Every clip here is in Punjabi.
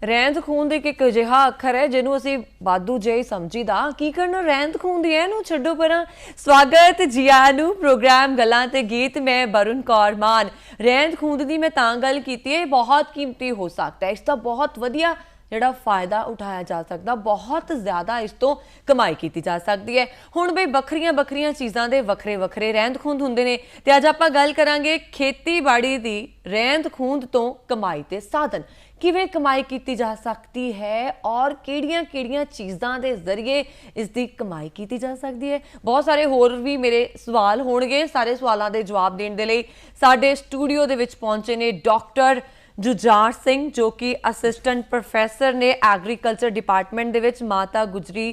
ਰਹਿੰਦ ਖੂੰਹਦ ਇੱਕ ਅਜਿਹਾ ਅੱਖਰ ਹੈ ਜਿਹਨੂੰ ਅਸੀਂ ਵਾਧੂ ਜਿਹੀ ਸਮਝੀਦਾ। ਕੀ ਕਰਨਾ ਰਹਿੰਦ ਖੂੰਹਦ ਹੈ, ਇਹਨੂੰ ਛੱਡੋ ਪਰਾਂ। ਸਵਾਗਤ ਜੀ ਆਇਆਂ ਨੂੰ ਪ੍ਰੋਗਰਾਮ ਗੱਲਾਂ ਤੇ ਗੀਤ। ਮੈਂ ਵरुण कौर मान। ਰਹਿੰਦ ਖੂੰਹਦ ਦੀ ਮੈਂ ਤਾਂ ਗੱਲ ਕੀਤੀ ਹੈ, ਬਹੁਤ ਕੀਮਤੀ ਹੋ ਸਕਦਾ ਹੈ, इसका बहुत ਵਧੀਆ ਜਿਹੜਾ ਫਾਇਦਾ ਉਠਾਇਆ ਜਾ ਸਕਦਾ, ਬਹੁਤ ਜ਼ਿਆਦਾ ਇਸ ਤੋਂ ਕਮਾਈ ਕੀਤੀ ਜਾ ਸਕਦੀ ਹੈ। ਹੁਣ ਬਈ ਵੱਖਰੀਆਂ ਚੀਜ਼ਾਂ ਦੇ ਵੱਖਰੇ ਰਹਿੰਦ ਖੂੰਹਦ ਹੁੰਦੇ ਨੇ ਤੇ ਅੱਜ ਆਪਾਂ ਗੱਲ ਕਰਾਂਗੇ ਖੇਤੀਬਾੜੀ ਦੀ ਰਹਿੰਦ ਖੂੰਹਦ ਤੋਂ ਕਮਾਈ ਦੇ ਸਾਧਨ। ਕਿਵੇਂ ਕਮਾਈ ਕੀਤੀ ਜਾ ਸਕਦੀ ਹੈ ਔਰ ਕਿਹੜੀਆਂ ਚੀਜ਼ਾਂ ਦੇ ਜ਼ਰੀਏ ਇਸ ਦੀ ਕਮਾਈ ਕੀਤੀ ਜਾ ਸਕਦੀ ਹੈ। ਬਹੁਤ ਸਾਰੇ ਹੋਰ ਵੀ ਮੇਰੇ ਸਵਾਲ ਹੋਣਗੇ। ਸਾਰੇ ਸਵਾਲਾਂ ਦੇ ਜਵਾਬ ਦੇਣ ਦੇ ਲਈ ਸਾਡੇ ਸਟੂਡੀਓ ਦੇ ਵਿੱਚ ਪਹੁੰਚੇ ਨੇ ਡਾਕਟਰ जुझार सिंह, जो कि असिस्टेंट प्रोफैसर ने एग्रीकल्चर डिपार्टमेंट दे विच माता गुजरी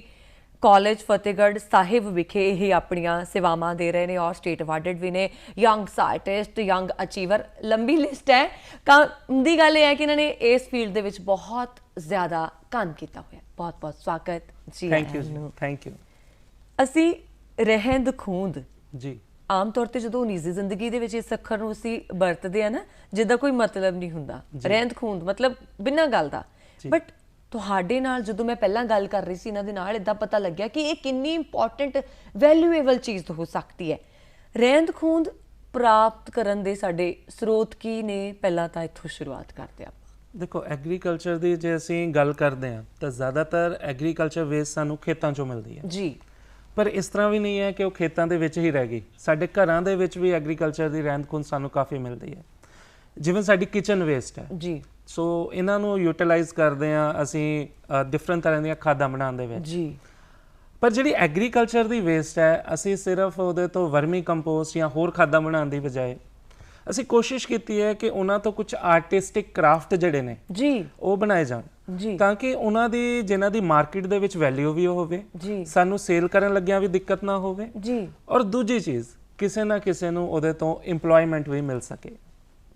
कॉलेज फतेहगढ़ साहिब विखे ही अपनियां सेवावां दे रहे हैं और स्टेट अवार्डेड भी ने। यंग साइंटिस्ट, यंग अचीवर, लंबी लिस्ट है। काम दी गल है कि इन्होंने इस फील्ड दे विच बहुत ज़्यादा काम किया हुआ है। बहुत बहुत स्वागत जी। Thank you. असी रहंद खूंद जी आम तौर पर जो निजी जिंदगी के इस अखर को असी वरतते हैं ना, जिसका कोई मतलब नहीं होंदा। रहंद खूंद मतलब बिना गल का। बट तुहाडे नाल जदों मैं पहला गल कर रही सी इन्हां दे नाल इदां पता लग्या कि ये कितनी इंपॉर्टेंट वैल्यूएबल चीज़ हो सकती है। रहंद खूंद प्राप्त करन दे साडे स्रोत की ने, पहला तां इत्थों शुरुआत करते हैं। देखो एग्रीकल्चर की जे असीं गल करते हैं तो ज़्यादातर एग्रीकल्चर वेस्ट सानूं खेतां चों मिलदी है जी। पर इस तरह भी नहीं है कि वो खेतों के विच ही रह गई। साडे घरां दे विच भी एग्रीकल्चर की रहंद खूंद सानूं काफ़ी मिलती है। जिवें साडी किचन वेस्ट है जी, सो इन्हां नूं यूटिलाइज करदे आ असीं डिफरेंट तरह दी खादां बनाउण दे विच जी। पर जिहड़ी एग्रीकल्चर की वेस्ट है असीं सिर्फ उहदे तो वर्मी कंपोस्ट या होर खादां बनाउण दी बजाए असीं कोशिश कीती है कि उन्हां तो कुछ आर्टिस्टिक क्राफ्ट जिहड़े ने जी वो बनाए जाण ताकि उन्हां दी जिन्हां दी मार्केट दे विच वैल्यू भी होवे, सानू सेल करन लग्गियां भी दिक्कत ना होवे जी, और दूजी चीज़ किसी ना किसी नूं उहदे तो इंप्लॉयमेंट भी मिल सके।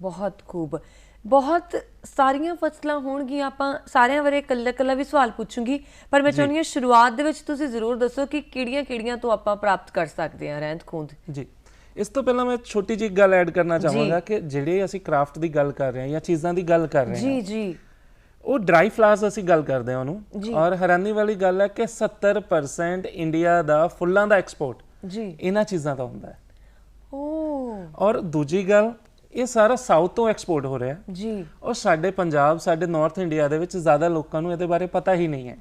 बहुत खूब। बहुत सारियां फसलां होणगियां, आपां सारियां बारे कल्ला भी सवाल पूछूंगी, पर मैं चाहुंदी हां शुरुआत दे विच तुसीं जरूर दसो कि किहड़ियां तो आपां प्राप्त कर सकदे हां रहंद खूंद जी। इस तो पहला मैं छोटी जी गल ऐड करना चाहांगा कि जिहड़े असीं क्राफ्ट की गल कर रहे हैं या चीज़ां की गल कर रहे हैं जी वो ड्राई फ्लावर्स असीं गल करदे हां उहनूं, और हैरानी वाली गल है कि 70% इंडिया दा फुल्लां दा एक्सपोर्ट जी इन्हां चीज़ां दा हुंदा है। और दूजी गल ये सारा साउथ तो एक्सपोर्ट हो रहा है जी, और साडे पंजाब साडे नॉर्थ इंडिया दे विच ज़्यादा लोकां नूं इहदे बारे पता ही नहीं है।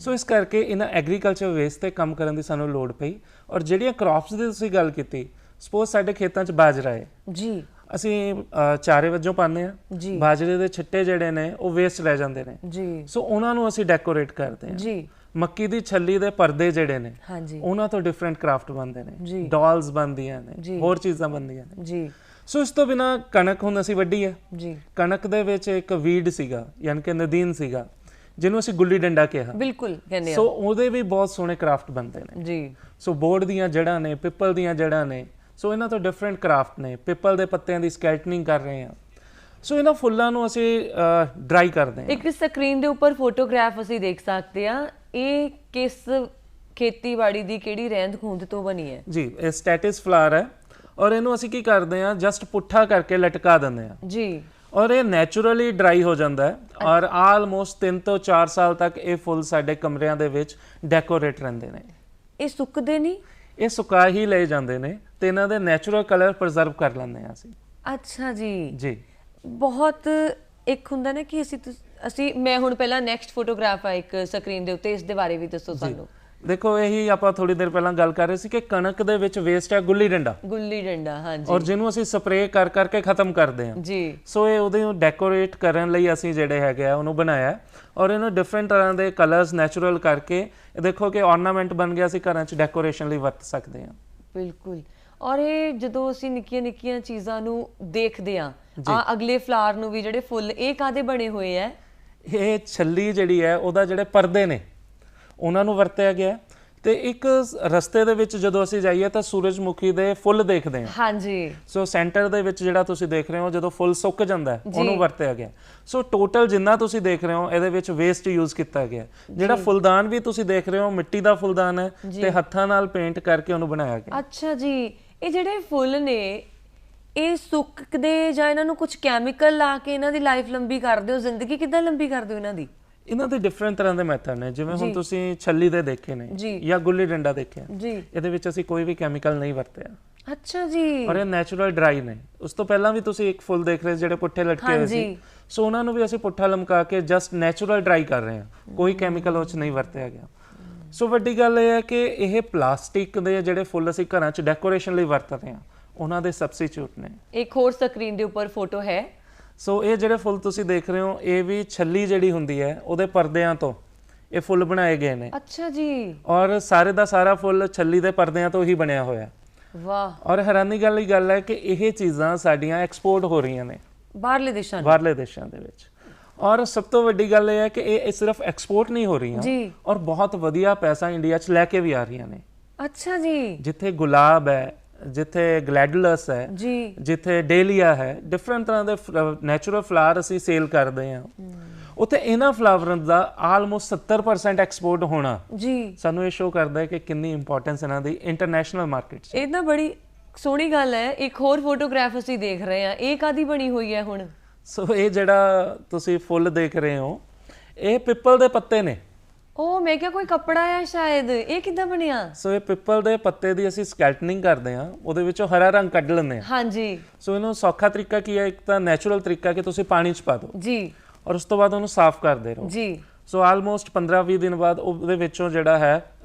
सो इस करके इन्हां एग्रीकल्चर वेस्ट ते काम करन दी सानूं लोड़ पई। और जिहड़ियां क्रॉप्स दी तुसीं गल कीती, सपोज साडे खेतां च बाजरा है जी, ਅਸੀਂ ਚਾਰੇ ਵਜੋਂ ਪਾਉਂਦੇ ਆ, ਬਾਜਰੇ ਦੇ ਛਿੱਟੇ ਜਿਹੜੇ ਨੇ ਉਹ ਵੇਸਟ ਰਹਿ ਜਾਂਦੇ ਨੇ ਜੀ, ਸੋ ਉਹਨਾਂ ਨੂੰ ਅਸੀਂ ਡੈਕੋਰੇਟ ਕਰਦੇ ਆ ਜੀ। ਮੱਕੀ ਦੀ ਛੱਲੀ ਦੇ ਪਰਦੇ ਜਿਹੜੇ ਨੇ ਉਹਨਾਂ ਤੋਂ ਡਿਫਰੈਂਟ ਕਰਾਫਟ ਬਣਦੇ ਨੇ, ਡਾਲਸ ਬਣਦੀਆਂ ਨੇ, ਹੋਰ ਚੀਜ਼ਾਂ ਬਣਦੀਆਂ ਨੇ ਜੀ। ਸੋ ਇਸ ਤੋਂ ਬਿਨਾ ਕਣਕ ਹੁਣ ਅਸੀਂ ਵੱਢੀ ਹੈ ਜੀ। ਕਣਕ ਦੇ ਵਿੱਚ ਇੱਕ ਵੀਡ ਸੀਗਾ, ਯਾਨੀ ਕਿ ਨਦੀਨ ਸੀਗਾ, ਜਿਹਨੂੰ ਅਸੀਂ ਗੁੱਲੀ ਡੰਡਾ ਕਿਹਾ, ਬਿਲਕੁਲ ਕਹਿੰਦੇ ਆ। ਸੋ ਉਹਦੇ ਵੀ ਬਹੁਤ ਸੋਹਣੇ ਕਰਾਫਟ ਬਣਦੇ ਨੇ ਜੀ। ਸੋ ਬੋਰਡ ਦੀਆਂ ਜੜ੍ਹਾਂ ਨੇ, ਪਿੱਪਲ ਦੀਆਂ ਜੜ੍ਹਾਂ ਨੇ, ਸੋ ਇਹਨਾਂ ਤੋਂ ਡਿਫਰੈਂਟ ਕਰਾਫਟ ਨੇ। ਪਿੱਪਲ ਦੇ ਪੱਤਿਆਂ ਦੀ ਸਕੈਲਟਨਿੰਗ ਕਰ ਰਹੇ ਹਾਂ। ਸੋ ਇਹਨਾਂ ਫੁੱਲਾਂ ਨੂੰ ਅਸੀਂ ਡਰਾਈ ਕਰਦੇ ਹਾਂ। ਇੱਕ ਸਕਰੀਨ ਦੇ ਉੱਪਰ ਫੋਟੋਗ੍ਰਾਫ ਅਸੀਂ ਦੇਖ ਸਕਦੇ ਹਾਂ। ਇਹ ਕਿਸ ਖੇਤੀਬਾੜੀ ਦੀ ਕਿਹੜੀ ਰਹਿੰਦ ਖੂੰਦ ਤੋਂ ਬਣੀ ਹੈ ਜੀ? ਇਹ ਸਟੈਟਿਸ ਫਲਾਵਰ ਹੈ, ਔਰ ਇਹਨੂੰ ਅਸੀਂ ਕੀ ਕਰਦੇ ਹਾਂ, ਜਸਟ ਪੁੱਠਾ ਕਰਕੇ ਲਟਕਾ ਦਿੰਦੇ ਹਾਂ ਜੀ, ਔਰ ਇਹ ਨੈਚੁਰਲੀ ਡਰਾਈ ਹੋ ਜਾਂਦਾ ਹੈ। ਔਰ ਆਲਮੋਸਟ 3 ਤੋਂ 4 ਸਾਲ ਤੱਕ ਇਹ ਫੁੱਲ ਸਾਡੇ ਕਮਰਿਆਂ ਦੇ ਵਿੱਚ ਡੈਕੋਰੇਟ ਰਹਿੰਦੇ ਨੇ। ਇਹ ਸੁੱਕਦੇ ਨਹੀਂ? ਇਹ ਸੁਕਾ ਹੀ ਲਏ ਜਾਂਦੇ ਨੇ ਤੇ ਇਹਨਾਂ ਦੇ ਨੈਚੁਰਲ ਕਲਰ ਪ੍ਰੀਜ਼ਰਵ ਕਰ ਲੈਂਦੇ ਆ ਅਸੀਂ। ਅੱਛਾ ਜੀ ਜੀ। ਬਹੁਤ ਇੱਕ ਹੁੰਦਾ ਨਾ ਕਿ ਅਸੀਂ ਮੈਂ ਹੁਣ ਪਹਿਲਾਂ ਨੈਕਸਟ ਫੋਟੋਗ੍ਰਾਫ ਆ ਇੱਕ ਸਕਰੀਨ ਦੇ ਉੱਤੇ, ਇਸ ਦੇ ਬਾਰੇ ਵੀ ਦੱਸੋ ਸਾਨੂੰ। ਦੇਖੋ ਇਹੀ ਆਪਾਂ ਥੋੜੀ ਦੇਰ ਪਹਿਲਾਂ ਗੱਲ ਕਰ ਰਹੇ ਸੀ ਕਿ ਕਣਕ ਦੇ ਵਿੱਚ ਵੇਸਟ ਹੈ ਗੁੱਲੀ ਡੰਡਾ ਹਾਂਜੀ, ਔਰ ਜਿਹਨੂੰ ਅਸੀਂ ਸਪਰੇਅ ਕਰ ਕਰਕੇ ਖਤਮ ਕਰਦੇ ਹਾਂ ਜੀ। ਸੋ ਇਹ ਉਹਦੇ ਨੂੰ ਡੈਕੋਰੇਟ ਕਰਨ ਲਈ ਅਸੀਂ ਜਿਹੜੇ ਹੈਗੇ ਆ ਉਹਨੂੰ ਬਣਾਇਆ, ਔਰ ਇਹਨੂੰ ਡਿਫਰੈਂਟ ਤਰ੍ਹਾਂ ਦੇ ਕਲਰਸ ਨੈਚੁਰਲ ਕਰਕੇ ਦੇਖੋ ਕਿ ornament ਬਣ ਗਿਆ, ਅਸੀਂ ਘਰਾਂ 'ਚ ਡੈਕੋਰੇਸ਼ਨ ਲਈ ਵਰਤ ਸਕਦੇ ਹਾਂ। ਬਿਲਕੁਲ। ਔਰ ਇਹ ਜਦੋਂ ਅਸੀਂ ਨਿੱਕੀਆਂ ਚੀਜ਼ਾਂ ਨੂੰ ਦੇਖਦੇ ਹਾਂ, ਅਗਲੇ ਫਲਾਵਰ ਨੂੰ ਵੀ ਜਿਹੜੇ ਫੁੱਲ ਇਹ ਕਾਹਦੇ ਬਣੇ ਹੋਏ ਹੈ? ਇਹ ਛੱਲੀ ਜਿਹੜੀ ਹੈ ਉਹਦਾ ਜਿਹੜੇ ਪਰਦੇ ਨੇ ਉਹਨਾਂ ਨੂੰ ਵਰਤਿਆ ਗਿਆ। ਤੇ ਇੱਕ ਰਸਤੇ ਦੇ ਵਿੱਚ ਜਦੋਂ ਅਸੀਂ ਜਾਈਏ ਤਾਂ ਸੂਰਜਮੁਖੀ ਦੇ ਫੁੱਲ ਦੇਖਦੇ ਹਾਂ ਹਾਂਜੀ। ਸੋ ਸੈਂਟਰ ਦੇ ਵਿੱਚ ਜਿਹੜਾ ਤੁਸੀਂ ਦੇਖ ਰਹੇ ਹੋ ਜਦੋਂ ਫੁੱਲ ਸੁੱਕ ਜਾਂਦਾ ਉਹਨੂੰ ਵਰਤਿਆ ਗਿਆ। ਸੋ ਟੋਟਲ ਜਿੰਨਾ ਤੁਸੀਂ ਦੇਖ ਰਹੇ ਹੋ ਇਹਦੇ ਵਿੱਚ ਵੇਸਟ ਯੂਜ਼ ਕੀਤਾ ਗਿਆ। ਜਿਹੜਾ ਫੁੱਲਦਾਨ ਵੀ ਤੁਸੀਂ ਦੇਖ ਰਹੇ ਹੋ ਮਿੱਟੀ ਦਾ ਫੁੱਲਦਾਨ ਹੈ ਤੇ ਹੱਥਾਂ ਨਾਲ ਪੇਂਟ ਕਰਕੇ ਉਹਨੂੰ ਬਣਾਇਆ ਗਿਆ। ਅੱਛਾ ਜੀ। ਇਹ ਜਿਹੜੇ ਫੁੱਲ ਨੇ ਇਹ ਸੁੱਕਦੇ ਜਾਂ ਇਹਨਾਂ ਨੂੰ ਕੁਝ ਕੈਮੀਕਲ ਲਾ ਕੇ ਇਹਨਾਂ ਦੀ ਲਾਈਫ ਲੰਬੀ ਕਰਦੇ ਹੋ, ਜ਼ਿੰਦਗੀ ਕਿੱਦਾਂ ਲੰਬੀ ਕਰਦੇ ਹੋ ਇਹਨਾਂ ਦੀ? ਇਹਨਾਂ ਦੇ ਡਿਫਰੈਂਟ ਤਰ੍ਹਾਂ ਦੇ ਮੈਥਡ ਨੇ, ਜਿਵੇਂ ਹੁਣ ਤੁਸੀਂ ਛੱਲੀ ਦੇ ਦੇਖੇ ਨੇ ਜਾਂ ਗੁੱਲੀ ਡੰਡਾ ਦੇਖਿਆ ਜੀ, ਇਹਦੇ ਵਿੱਚ ਅਸੀਂ ਕੋਈ ਵੀ ਕੈਮੀਕਲ ਨਹੀਂ ਵਰਤਿਆ। ਅੱਛਾ ਜੀ। ਔਰ ਇਹ ਨੈਚੁਰਲ ਡਰਾਈ ਨੇ। ਉਸ ਤੋਂ ਪਹਿਲਾਂ ਵੀ ਤੁਸੀਂ ਇੱਕ ਫੁੱਲ ਦੇਖ ਰਹੇ ਜਿਹੜੇ ਪੁੱਠੇ ਲਟਕੇ ਹੋਏ ਸੀ, ਸੋ ਉਹਨਾਂ ਨੂੰ ਵੀ ਅਸੀਂ ਪੁੱਠਾ ਲਮਕਾ ਕੇ ਜਸਟ ਨੈਚੁਰਲ ਡਰਾਈ ਕਰ ਰਹੇ ਹਾਂ, ਕੋਈ ਕੈਮੀਕਲ ਉਹ 'ਚ ਨਹੀਂ ਵਰਤਿਆ ਗਿਆ। ਸੋ ਵੱਡੀ ਗੱਲ ਇਹ ਹੈ ਕਿ ਇਹ ਪਲਾਸਟਿਕ ਦੇ ਜਿਹੜੇ ਫੁੱਲ ਅਸੀਂ ਘਰਾਂ 'ਚ ਡੈਕੋਰੇਸ਼ਨ ਲਈ ਵਰਤਦੇ ਹਾਂ, ਉਹਨਾਂ ਦੇ ਸਬਸਟੀਟਿਊਟ ਨੇ। ਇੱਕ ਹੋਰ ਸਕਰੀਨ ਦੇ ਉੱਪਰ ਫੋਟੋ ਹੈ। ਸੋ ਇਹ ਜਿਹੜੇ ਫੁੱਲ ਤੁਸੀਂ ਦੇਖ ਰਹੇ ਹੋ, ਇਹ ਵੀ ਛੱਲੀ ਜਿਹੜੀ ਹੁੰਦੀ ਹੈ ਉਹਦੇ ਪਰਦਿਆਂ ਤੋਂ ਇਹ ਫੁੱਲ ਬਣਾਏ ਗਏ ਨੇ। ਅੱਛਾ ਜੀ। ਔਰ ਸਾਰੇ ਦਾ ਸਾਰਾ ਫੁੱਲ ਛੱਲੀ ਦੇ ਪਰਦਿਆਂ ਤੋਂ ਹੀ ਬਣਿਆ ਹੋਇਆ। ਵਾਹ। ਔਰ ਹੈਰਾਨੀ ਵਾਲੀ ਗੱਲ ਹੈ ਕਿ ਇਹ ਚੀਜ਼ਾਂ ਸਾਡੀਆਂ ਐਕਸਪੋਰਟ ਹੋ ਰਹੀਆਂ ਨੇ ਬਾਹਰਲੇ ਦੇਸ਼ਾਂ ਦੇ ਵਿੱਚ। ਔਰ ਸਭ ਤੋਂ ਵੱਡੀ ਗੱਲ ਇਹ ਹੈ ਕਿ ਇਹ ਸਿਰਫ ਐਕਸਪੋਰਟ ਨਹੀਂ ਹੋ ਰਹੀਆਂ ਔਰ ਬਹੁਤ ਵਧੀਆ ਪੈਸਾ ਇੰਡੀਆ 'ਚ ਲੈ ਕੇ ਵੀ ਆ ਰਹੀਆਂ ਨੇ। ਅੱਛਾ ਜੀ। ਜਿੱਥੇ ਗੁਲਾਬ ਹੈ, ਜਿੱਥੇ ਗਲੈਡੂਲਸ ਹੈ, ਜਿੱਥੇ ਡੇਲੀਆ ਹੈ, ਡਿਫਰੈਂਟ ਤਰ੍ਹਾਂ ਦੇ ਨੈਚੁਰਲ ਫਲਾਵਰ ਅਸੀਂ ਸੇਲ ਕਰਦੇ ਹਾਂ, ਉੱਥੇ ਇਹਨਾਂ ਫਲਾਵਰਾਂ ਦਾ ਆਲਮੋਸਟ 70% ਐਕਸਪੋਰਟ ਹੋਣਾ ਜੀ ਸਾਨੂੰ ਇਹ ਸ਼ੋ ਕਰਦਾ ਹੈ ਕਿ ਕਿੰਨੀ ਇੰਪੋਰਟੈਂਸ ਇਹਨਾਂ ਦੀ ਇੰਟਰਨੈਸ਼ਨਲ ਮਾਰਕੀਟ 'ਚ। ਇਹ ਤਾਂ ਬੜੀ ਸੋਹਣੀ ਗੱਲ ਹੈ। ਇੱਕ ਹੋਰ ਫੋਟੋਗ੍ਰਾਫ ਅਸੀਂ ਦੇਖ ਰਹੇ ਹਾਂ, ਇਹ ਕਾਦੀ ਬਣੀ ਹੋਈ ਹੈ ਹੁਣ? ਸੋ ਇਹ ਜਿਹੜਾ ਤੁਸੀਂ ਫੁੱਲ ਦੇਖ ਰਹੇ ਹੋ, ਇਹ ਪਿੱਪਲ ਦੇ ਪੱਤੇ ਨੇ। ਉਹ ਮੈਂ ਕਿਹਾ ਕੋਈ ਕੱਪੜਾ ਆ ਸ਼ਾਇਦ, ਇਹ ਕਿੱਦਾਂ ਬਣਿਆ? ਸੋ ਇਹ ਪਿੱਪਲ ਦੇ ਪੱਤੇ ਦੀ ਅਸੀਂ ਸਕੈਲਟਨਿੰਗ ਕਰਦੇ ਹਾਂ, ਉਹਦੇ ਵਿੱਚੋਂ ਹਰਾ ਰੰਗ ਕੱਢ ਲੈਂਦੇ ਹਾਂ। ਹਾਂਜੀ। ਸੋ ਇਹਨੂੰ ਸੌਖਾ ਤਰੀਕਾ ਕੀ ਹੈ, ਇੱਕ ਤਾਂ ਨੈਚੁਰਲ ਤਰੀਕਾ ਕਿ ਤੁਸੀਂ ਪਾਣੀ 'ਚ ਪਾ ਦਿਓ ਜੀ, ਔਰ ਉਸ ਤੋਂ ਬਾਅਦ ਉਹਨੂੰ ਸਾਫ਼ ਕਰਦੇ ਰਹੋ ਜੀ। ਸੋ ਆਲਮੋਸਟ 15-20 ਦਿਨ ਬਾਅਦ ਉਹਦੇ ਵਿੱਚੋਂ ਜਿਹੜਾ ਹੈ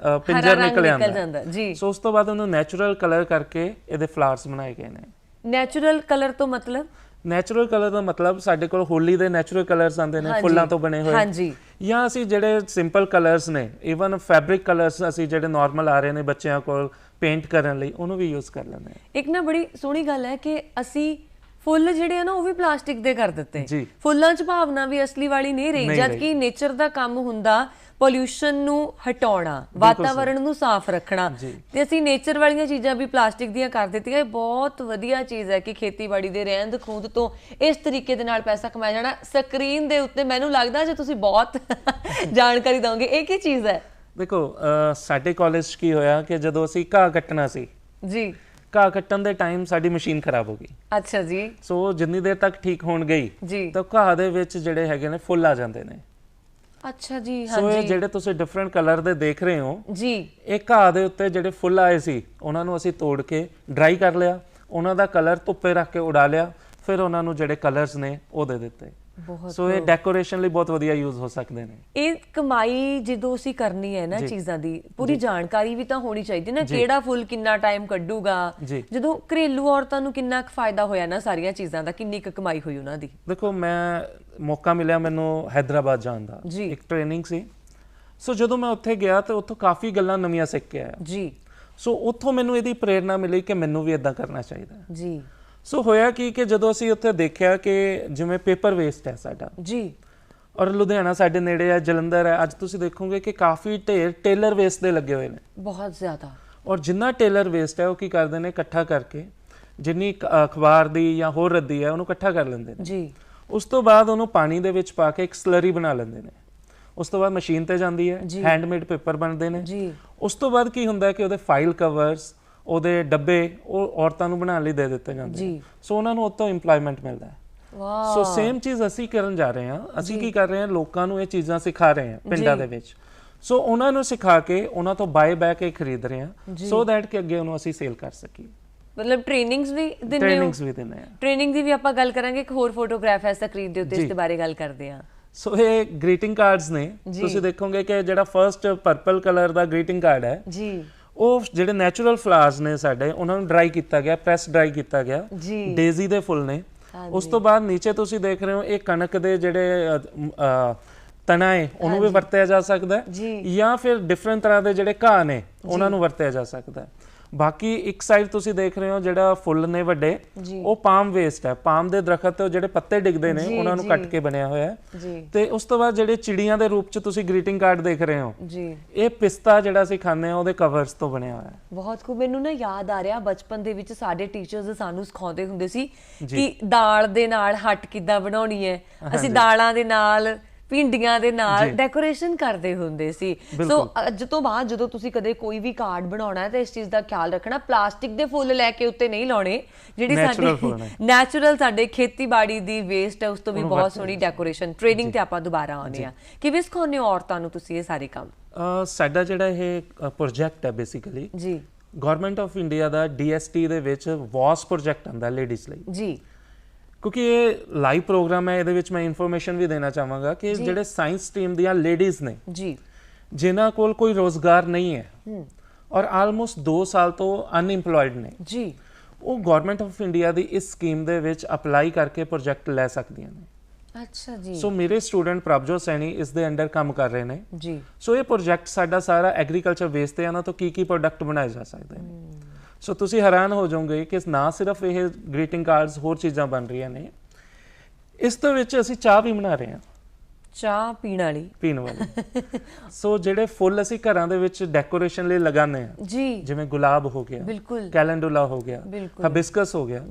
ਪਿੰਜਰ ਨਿਕਲ ਜਾਂਦਾ ਜੀ। ਸੋ ਉਸ ਤੋਂ ਬਾਅਦ ਉਹਨੂੰ ਨੈਚੁਰਲ ਕਲਰ ਕਰਕੇ ਇਹਦੇ ਫਲਾਵਰਸ ਬਣਾਏ ਗਏ ਨੇ। ਨੈਚੁਰਲ ਕਲਰ ਤੋਂ ਮਤਲਬ? ਨੈਚੁਰਲ ਕਲਰ ਦਾ ਮਤਲਬ ਸਾਡੇ ਕੋਲ ਹੋਲੀ ਦੇ ਨੈਚੁਰਲ ਕਲਰਸ ਆਉਂਦੇ ਨੇ ਫੁੱਲਾਂ ਤੋਂ ਬਣੇ ਹੋਏ। ਹਾਂਜੀ। ਜਾਂ ਅਸੀਂ ਜਿਹੜੇ ਸਿੰਪਲ ਕਲਰਸ ਨੇ, ਇਵਨ ਫੈਬਰਿਕ ਕਲਰਸ ਅਸੀਂ ਜਿਹੜੇ ਨਾਰਮਲ ਆ ਰਹੇ ਨੇ ਬੱਚਿਆਂ ਕੋਲ ਪੇਂਟ ਕਰਨ ਲਈ, ਉਹਨੂੰ ਵੀ ਯੂਜ਼ ਕਰ ਲੈਂਦੇ ਹਾਂ। ਇੱਕ ਨਾ ਬੜੀ ਸੋਹਣੀ ਗੱਲ ਹੈ ਕਿ ਅਸੀਂ ਫੁੱਲ ਜਿਹੜੇ ਆ ਨਾ ਉਹ ਵੀ ਪਲਾਸਟਿਕ ਦੇ ਕਰ ਦਿੱਤੇ। ਫੁੱਲਾਂ 'ਚ ਭਾਵਨਾ ਵੀ ਅਸਲੀ ਵਾਲੀ ਨਹੀਂ ਰਹੀ, ਜਦ ਕਿ ਨੇਚਰ ਦਾ ਕੰਮ ਹੁੰਦਾ ਪੋਲਿਊਸ਼ਨ ਨੂੰ ਹਟਾਉਣਾ, ਵਾਤਾਵਰਣ ਨੂੰ ਸਾਫ਼ ਰੱਖਣਾ, ਤੇ ਅਸੀਂ ਨੇਚਰ ਵਾਲੀਆਂ ਚੀਜ਼ਾਂ ਵੀ ਪਲਾਸਟਿਕ ਦੀਆਂ ਕਰ ਦਿੱਤੀਆਂ। ਇਹ ਬਹੁਤ ਵਧੀਆ ਚੀਜ਼ ਹੈ ਕਿ ਖੇਤੀਬਾੜੀ ਦੇ ਰਹਿੰਦ ਖੂੰਹਦ ਤੋਂ ਇਸ ਤਰੀਕੇ ਦੇ ਨਾਲ ਪੈਸਾ ਕਮਾਇਆ ਜਾਣਾ। ਸਕਰੀਨ ਦੇ ਉੱਤੇ ਮੈਨੂੰ ਲੱਗਦਾ ਜੇ ਤੁਸੀਂ ਬਹੁਤ ਜਾਣਕਾਰੀ ਦਿਓਗੇ, ਇਹ ਕੀ ਚੀਜ਼ ਹੈ? ਦੇਖੋ ਸਾਡੇ ਕਾਲਜ 'ਚ ਕੀ ਹੋਇਆ ਕਿ ਜਦੋਂ ਅਸੀਂ ਘਾਹ ਕੱਟਣਾ ਸੀ ਜੀ, ਘਾਹ ਕੱਟਣ ਦੇ ਟਾਈਮ ਸਾਡੀ ਮਸ਼ੀਨ ਖਰਾਬ ਹੋ ਗਈ। ਅੱਛਾ ਜੀ। ਸੋ ਜਿੰਨੀ ਦੇਰ ਤੱਕ ਠੀਕ ਹੋਣ ਗਈ ਤਾਂ ਘਾਹ ਦੇ ਵਿੱਚ ਜਿਹੜੇ ਹੈਗੇ ਨੇ ਫੁੱਲ ਆ ਜਾਂਦੇ ਨੇ। ਅੱਛਾ ਜੀ। ਹਾਂਜੀ। ਸੋ ਇਹ ਜਿਹੜੇ ਤੁਸੀਂ ਡਿਫਰੈਂਟ ਕਲਰ ਦੇ ਦੇਖ ਰਹੇ ਹੋ ਜੀ, ਇਹ ਘਾਹ ਦੇ ਉੱਤੇ ਜਿਹੜੇ ਫੁੱਲ ਆਏ ਸੀ ਉਹਨਾਂ ਨੂੰ ਅਸੀਂ ਤੋੜ ਕੇ ਡਰਾਈ ਕਰ ਲਿਆ, ਉਹਨਾਂ ਦਾ ਕਲਰ ਧੁੱਪੇ ਰੱਖ ਕੇ ਉਡਾ ਲਿਆ, ਫਿਰ ਉਹਨਾਂ ਨੂੰ ਜਿਹੜੇ ਕਲਰਸ ਨੇ ਉਹ ਦੇ ਦਿੱਤੇ। ਸੋ ਇਹ ਡੈਕੋਰੇਸ਼ਨ ਲਈ ਬਹੁਤ ਵਧੀਆ ਯੂਜ਼ ਹੋ ਸਕਦੇ ਨੇ। ਇਹ ਕਮਾਈ ਜਦੋਂ ਅਸੀਂ ਕਰਨੀ ਹੈ ਨਾ ਚੀਜ਼ਾਂ ਦੀ, ਪੂਰੀ ਜਾਣਕਾਰੀ ਵੀ ਤਾਂ ਹੋਣੀ ਚਾਹੀਦੀ ਨਾ, ਕਿਹੜਾ ਫੁੱਲ ਕਿੰਨਾ ਟਾਈਮ ਕੱਢੂਗਾ। ਜਦੋਂ ਘਰੇਲੂ ਔਰਤਾਂ ਨੂੰ ਕਿੰਨਾ ਕੁ ਫਾਇਦਾ ਹੋਇਆ ਨਾ ਸਾਰੀਆਂ ਚੀਜ਼ਾਂ ਦਾ, ਕਿੰਨੀ ਕੁ ਕਮਾਈ ਹੋਈ ਉਹਨਾਂ ਦੀ? ਦੇਖੋ ਮੈਂ ਮੌਕਾ ਮਿਲਿਆ ਮੈਨੂੰ ਹੈਦਰਾਬਾਦ ਜਾਣ ਦਾ, ਇੱਕ ਟ੍ਰੇਨਿੰਗ ਸੀ। ਸੋ ਜਦੋਂ ਮੈਂ ਉੱਥੇ ਗਿਆ ਤੇ ਉੱਥੋਂ ਕਾਫੀ ਗੱਲਾਂ ਨਵੀਆਂ ਸਿੱਖ ਕੇ ਆਇਆ ਜੀ। ਸੋ ਉੱਥੋਂ ਮੈਨੂੰ ਇਹਦੀ ਪ੍ਰੇਰਨਾ ਮਿਲੀ ਕਿ ਮੈਨੂੰ ਵੀ ਇਦਾਂ ਕਰਨਾ ਚਾਹੀਦਾ ਜੀ। ਸੋ ਹੋਇਆ ਕਿ ਜਦੋਂ ਅਸੀਂ ਉੱਥੇ ਦੇਖਿਆ ਕਿ ਜਿਵੇਂ ਪੇਪਰ ਵੇਸਟ ਹੈ ਸਾਡਾ ਜੀ, ਔਰ ਲੁਧਿਆਣਾ ਸਾਡੇ ਨੇੜੇ ਹੈ, ਜਲੰਧਰ ਹੈ, ਅੱਜ ਤੁਸੀਂ ਦੇਖੋਗੇ ਕਿ ਕਾਫੀ ਢੇਰ ਟੇਲਰ ਵੇਸਟ ਦੇ ਲੱਗੇ ਹੋਏ ਨੇ, ਬਹੁਤ ਜ਼ਿਆਦਾ। ਔਰ ਜਿੰਨਾ ਟੇਲਰ ਵੇਸਟ ਹੈ ਉਹ ਕੀ ਕਰਦੇ ਨੇ, ਇਕੱਠਾ ਕਰਕੇ ਜਿੰਨੀ ਅਖਬਾਰ ਦੀ ਜਾਂ ਹੋਰ ਰੱਦੀ ਹੈ ਉਹਨੂੰ ਇਕੱਠਾ ਕਰ ਲੈਂਦੇ ਨੇ ਜੀ। ਉਸ ਤੋਂ ਬਾਅਦ ਉਹਨੂੰ ਪਾਣੀ ਦੇ ਵਿੱਚ ਪਾ ਕੇ ਇੱਕ ਸਲਰੀ ਬਣਾ ਲੈਂਦੇ ਨੇ। ਉਸ ਤੋਂ ਬਾਅਦ ਮਸ਼ੀਨ ਤੇ ਜਾਂਦੀ ਹੈ, ਹੈਂਡਮੇਡ ਪੇਪਰ ਬਣਦੇ ਨੇ ਜੀ। ਉਸ ਤੋਂ ਬਾਅਦ ਕੀ ਹੁੰਦਾ ਕਿ ਉਹਦੇ ਫਾਈਲ ਕਵਰਸ, ਉਹਦੇ ਡੱਬੇ ਉਹ ਔਰਤਾਂ ਨੂੰ ਬਣਾਉਣ ਲਈ ਦੇ ਦਿੱਤੇ ਜਾਂਦੇ ਨੇ। ਸੋ ਉਹਨਾਂ ਨੂੰ ਉੱਥੋਂ ਇੰਪਲੋਇਮੈਂਟ ਮਿਲਦਾ ਹੈ। ਵਾਹ। ਸੋ ਸੇਮ ਚੀਜ਼ ਅਸੀਂ ਕਰਨ ਜਾ ਰਹੇ ਹਾਂ। ਅਸੀਂ ਕੀ ਕਰ ਰਹੇ ਹਾਂ, ਲੋਕਾਂ ਨੂੰ ਇਹ ਚੀਜ਼ਾਂ ਸਿਖਾ ਰਹੇ ਹਾਂ ਪਿੰਡਾਂ ਦੇ ਵਿੱਚ। ਸੋ ਉਹਨਾਂ ਨੂੰ ਸਿਖਾ ਕੇ ਉਹਨਾਂ ਤੋਂ ਬਾਏ ਬੈਕ ਇਹ ਖਰੀਦ ਰਹੇ ਹਾਂ, ਸੋ ਦੈਟ ਕਿ ਅੱਗੇ ਉਹਨੂੰ ਅਸੀਂ ਸੇਲ ਕਰ ਸਕੀਏ। ਮਤਲਬ ਟ੍ਰੇਨਿੰਗਸ ਵੀ ਦਿੰਦੇ ਹੋ? ਟ੍ਰੇਨਿੰਗਸ ਵੀ ਦਿੰਦੇ ਹਾਂ। ਟ੍ਰੇਨਿੰਗ ਦੀ ਵੀ ਆਪਾਂ ਗੱਲ ਕਰਾਂਗੇ। ਇੱਕ ਹੋਰ ਫੋਟੋਗ੍ਰਾਫ ਹੈ ਸਕਰੀਨ ਦੇ ਉੱਤੇ, ਇਸ ਦੇ ਬਾਰੇ ਗੱਲ ਕਰਦੇ ਹਾਂ। ਸੋ ਇਹ ਗ੍ਰੀਟਿੰਗ ਕਾਰਡਸ ਨੇ। ਤੁਸੀਂ ਦੇਖੋਗੇ ਕਿ ਜਿਹੜਾ ਫਰਸਟ ਪਰਪਲ ਕਲਰ ਦਾ ਗ੍ਰੀਟਿੰਗ ਕਾਰਡ ਹੈ ਜੀ, ਉਹ ਜਿਹੜੇ ਨੈਚੁਰਲ ਫਲਾਵਰਸ ਨੇ ਸਾਡੇ, ਉਹਨਾਂ ਨੂੰ ਡਰਾਈ ਕੀਤਾ ਗਿਆ, ਪ੍ਰੈਸ ਡਰਾਈ ਕੀਤਾ ਗਿਆ, ਡੇਜ਼ੀ ਦੇ ਫੁੱਲ ਨੇ। ਉਸ ਤੋਂ ਬਾਅਦ ਨੀਚੇ ਤੁਸੀਂ ਦੇਖ ਰਹੇ ਹੋ ਇਹ ਕਣਕ ਦੇ ਜਿਹੜੇ ਤਣਾ ਹੈ ਉਹਨੂੰ ਵੀ ਵਰਤਿਆ ਜਾ ਸਕਦਾ ਹੈ, ਜਾਂ ਫਿਰ ਡਿਫਰੈਂਟ ਤਰ੍ਹਾਂ ਦੇ ਜਿਹੜੇ ਘਾਹ ਨੇ ਉਹਨਾਂ ਨੂੰ ਵਰਤਿਆ ਜਾ ਸਕਦਾ ਹੈ। ਬਾਕੀ ਇੱਕ ਸਾਈਡ ਤੁਸੀਂ ਦੇਖ ਰਹੇ ਹੋ ਜਿਹੜਾ ਫੁੱਲ ਨੇ ਵੱਡੇ, ਉਹ ਪਾਮ ਵੇਸਟ ਹੈ। ਪਾਮ ਦੇ ਦਰਖਤ ਤੋਂ ਜਿਹੜੇ ਪੱਤੇ ਡਿੱਗਦੇ ਨੇ ਉਹਨਾਂ ਨੂੰ ਕੱਟ ਕੇ ਬਣਿਆ ਹੋਇਆ ਹੈ। ਤੇ ਉਸ ਤੋਂ ਬਾਅਦ ਜਿਹੜੇ ਚਿੜੀਆਂ ਦੇ ਰੂਪ ਚ ਤੁਸੀਂ ਗ੍ਰੀਟਿੰਗ ਕਾਰਡ ਦੇਖ ਰਹੇ ਹੋ, ਇਹ ਪਿਸਤਾ ਜਿਹੜਾ ਅਸੀਂ ਖਾਂਦੇ ਹਾਂ ਉਹਦੇ ਕਵਰਸ ਤੋਂ ਬਣਿਆ ਹੋਇਆ ਹੈ। ਬਹੁਤ ਖੂਬ। ਮੈਨੂੰ ਨਾ ਯਾਦ ਆ ਰਿਹਾ ਬਚਪਨ ਦੇ ਵਿੱਚ ਸਾਡੇ ਟੀਚਰਸ ਸਾਨੂੰ ਸਿਖਾਉਂਦੇ ਹੁੰਦੇ ਸੀ ਕਿ ਦਾਲ ਦੇ ਨਾਲ ਹੱਟ ਕਿੱਦਾਂ ਬਣਾਉਣੀ ਹੈ। ਅਸੀਂ ਦਾਲਾਂ ਦੇ ਨਾਲ ਪਿੰਡੀਆਂ ਦੇ ਨਾਲ ਡੈਕੋਰੇਸ਼ਨ ਕਰਦੇ ਹੁੰਦੇ ਸੀ। ਸੋ ਅੱਜ ਤੋਂ ਬਾਅਦ ਜਦੋਂ ਤੁਸੀਂ ਕਦੇ ਕੋਈ ਵੀ ਕਾਰਡ ਬਣਾਉਣਾ ਹੈ ਤਾਂ ਇਸ ਚੀਜ਼ ਦਾ ਖਿਆਲ ਰੱਖਣਾ, ਪਲਾਸਟਿਕ ਦੇ ਫੁੱਲ ਲੈ ਕੇ ਉੱਤੇ ਨਹੀਂ ਲਾਉਣੇ, ਜਿਹੜੀ ਸਾਡੀ ਨੈਚੁਰਲ ਸਾਡੇ ਖੇਤੀਬਾੜੀ ਦੀ ਵੇਸਟ ਹੈ ਉਸ ਤੋਂ ਵੀ ਬਹੁਤ ਸੋਹਣੀ ਡੈਕੋਰੇਸ਼ਨ। ਟ੍ਰੇਨਿੰਗ ਤੇ ਆਪਾਂ ਦੁਬਾਰਾ ਆਉਂਦੇ ਆ, ਕਿਵੇਂ ਸਿਖਾਉਂਦੇ ਹੋ ਔਰਤਾਂ ਨੂੰ ਤੁਸੀਂ ਇਹ ਸਾਰੇ ਕੰਮ? ਸਾਡਾ ਜਿਹੜਾ ਇਹ ਪ੍ਰੋਜੈਕਟ ਹੈ ਬੇਸਿਕਲੀ ਜੀ government of India the DST ਦੇ ਵਿੱਚ ਵਾਸ ਪ੍ਰੋਜੈਕਟ ਆਂਦਾ ਲੇਡੀਜ਼ ਲਈ ਜੀ, ਕਿਉਂਕਿ ਇਹ ਲਾਈਵ ਪ੍ਰੋਗਰਾਮ ਹੈ। ਇਹਦੇ ਵਿੱਚ ਮੈਂ ਇਨਫੋਰਮੇਸ਼ਨ ਵੀ ਦੇਣਾ ਚਾਹਾਂਗਾ ਕਿ ਜਿਹੜੇ ਸਾਇੰਸ ਸਟਰੀਮ ਦੀਆਂ ਲੇਡੀਜ਼ ਨੇ ਜੀ ਜਿਨ੍ਹਾਂ ਕੋਲ ਕੋਈ ਰੋਜ਼ਗਾਰ ਨਹੀਂ ਹੈ ਔਰ ਆਲਮੋਸਟ 2 ਸਾਲ ਤੋਂ ਅਨਇੰਪਲੋਇਡ ਨੇ ਜੀ, ਉਹ ਗਵਰਨਮੈਂਟ ਆਫ ਇੰਡੀਆ ਦੀ ਇਸ ਸਕੀਮ ਦੇ ਵਿੱਚ ਅਪਲਾਈ ਕਰਕੇ ਪ੍ਰੋਜੈਕਟ ਲੈ ਸਕਦੀਆਂ ਨੇ। ਅੱਛਾ ਜੀ। ਸੋ ਮੇਰੇ ਸਟੂਡੈਂਟ ਪ੍ਰਭਜੋਤ ਸੈਣੀ ਇਸ ਦੇ ਅੰਡਰ ਕੰਮ ਕਰ ਰਹੇ ਨੇ ਜੀ। ਸੋ ਇਹ ਪ੍ਰੋਜੈਕਟ ਸਾਡਾ ਸਾਰਾ ਐਗਰੀਕਲਚਰ ਵੇਸਟ ਤੇ ਇਹਨਾਂ ਤੋਂ ਕੀ ਪ੍ਰੋਡਕਟ ਬਣਾਏ ਜਾ ਸਕਦੇ ਨੇ। ਸੋ ਤੁਸੀਂ ਹੈਰਾਨ ਹੋ ਜਾਓਗੇ ਕਿ ਨਾ ਸਿਰਫ ਇਹ ਗ੍ਰੀਟਿੰਗ ਕਾਰਡਸ ਹੋਰ ਚੀਜ਼ਾਂ ਬਣ ਰਹੀਆਂ ਨੇ, ਇਸ ਦੇ ਵਿੱਚ ਅਸੀਂ ਚਾਹ ਵੀ ਬਣਾ ਰਹੇ ਹਾਂ, ਚਾਹ ਪੀਣ ਵਾਲੀ। ਸੋ ਜਿਹੜੇ ਫੁੱਲ ਅਸੀਂ ਘਰਾਂ ਦੇ ਵਿੱਚ ਡੈਕੋਰੇਸ਼ਨ ਲਈ ਲਗਾਉਂਦੇ ਆ ਜੀ, ਜਿਵੇਂ ਗੁਲਾਬ ਹੋ ਗਿਆ, ਕੈਲੇਂਡੂਲਾ ਹੋ ਗਿਆ, ਹਾਈਬਿਸਕਸ ਹੋ ਗਿਆ,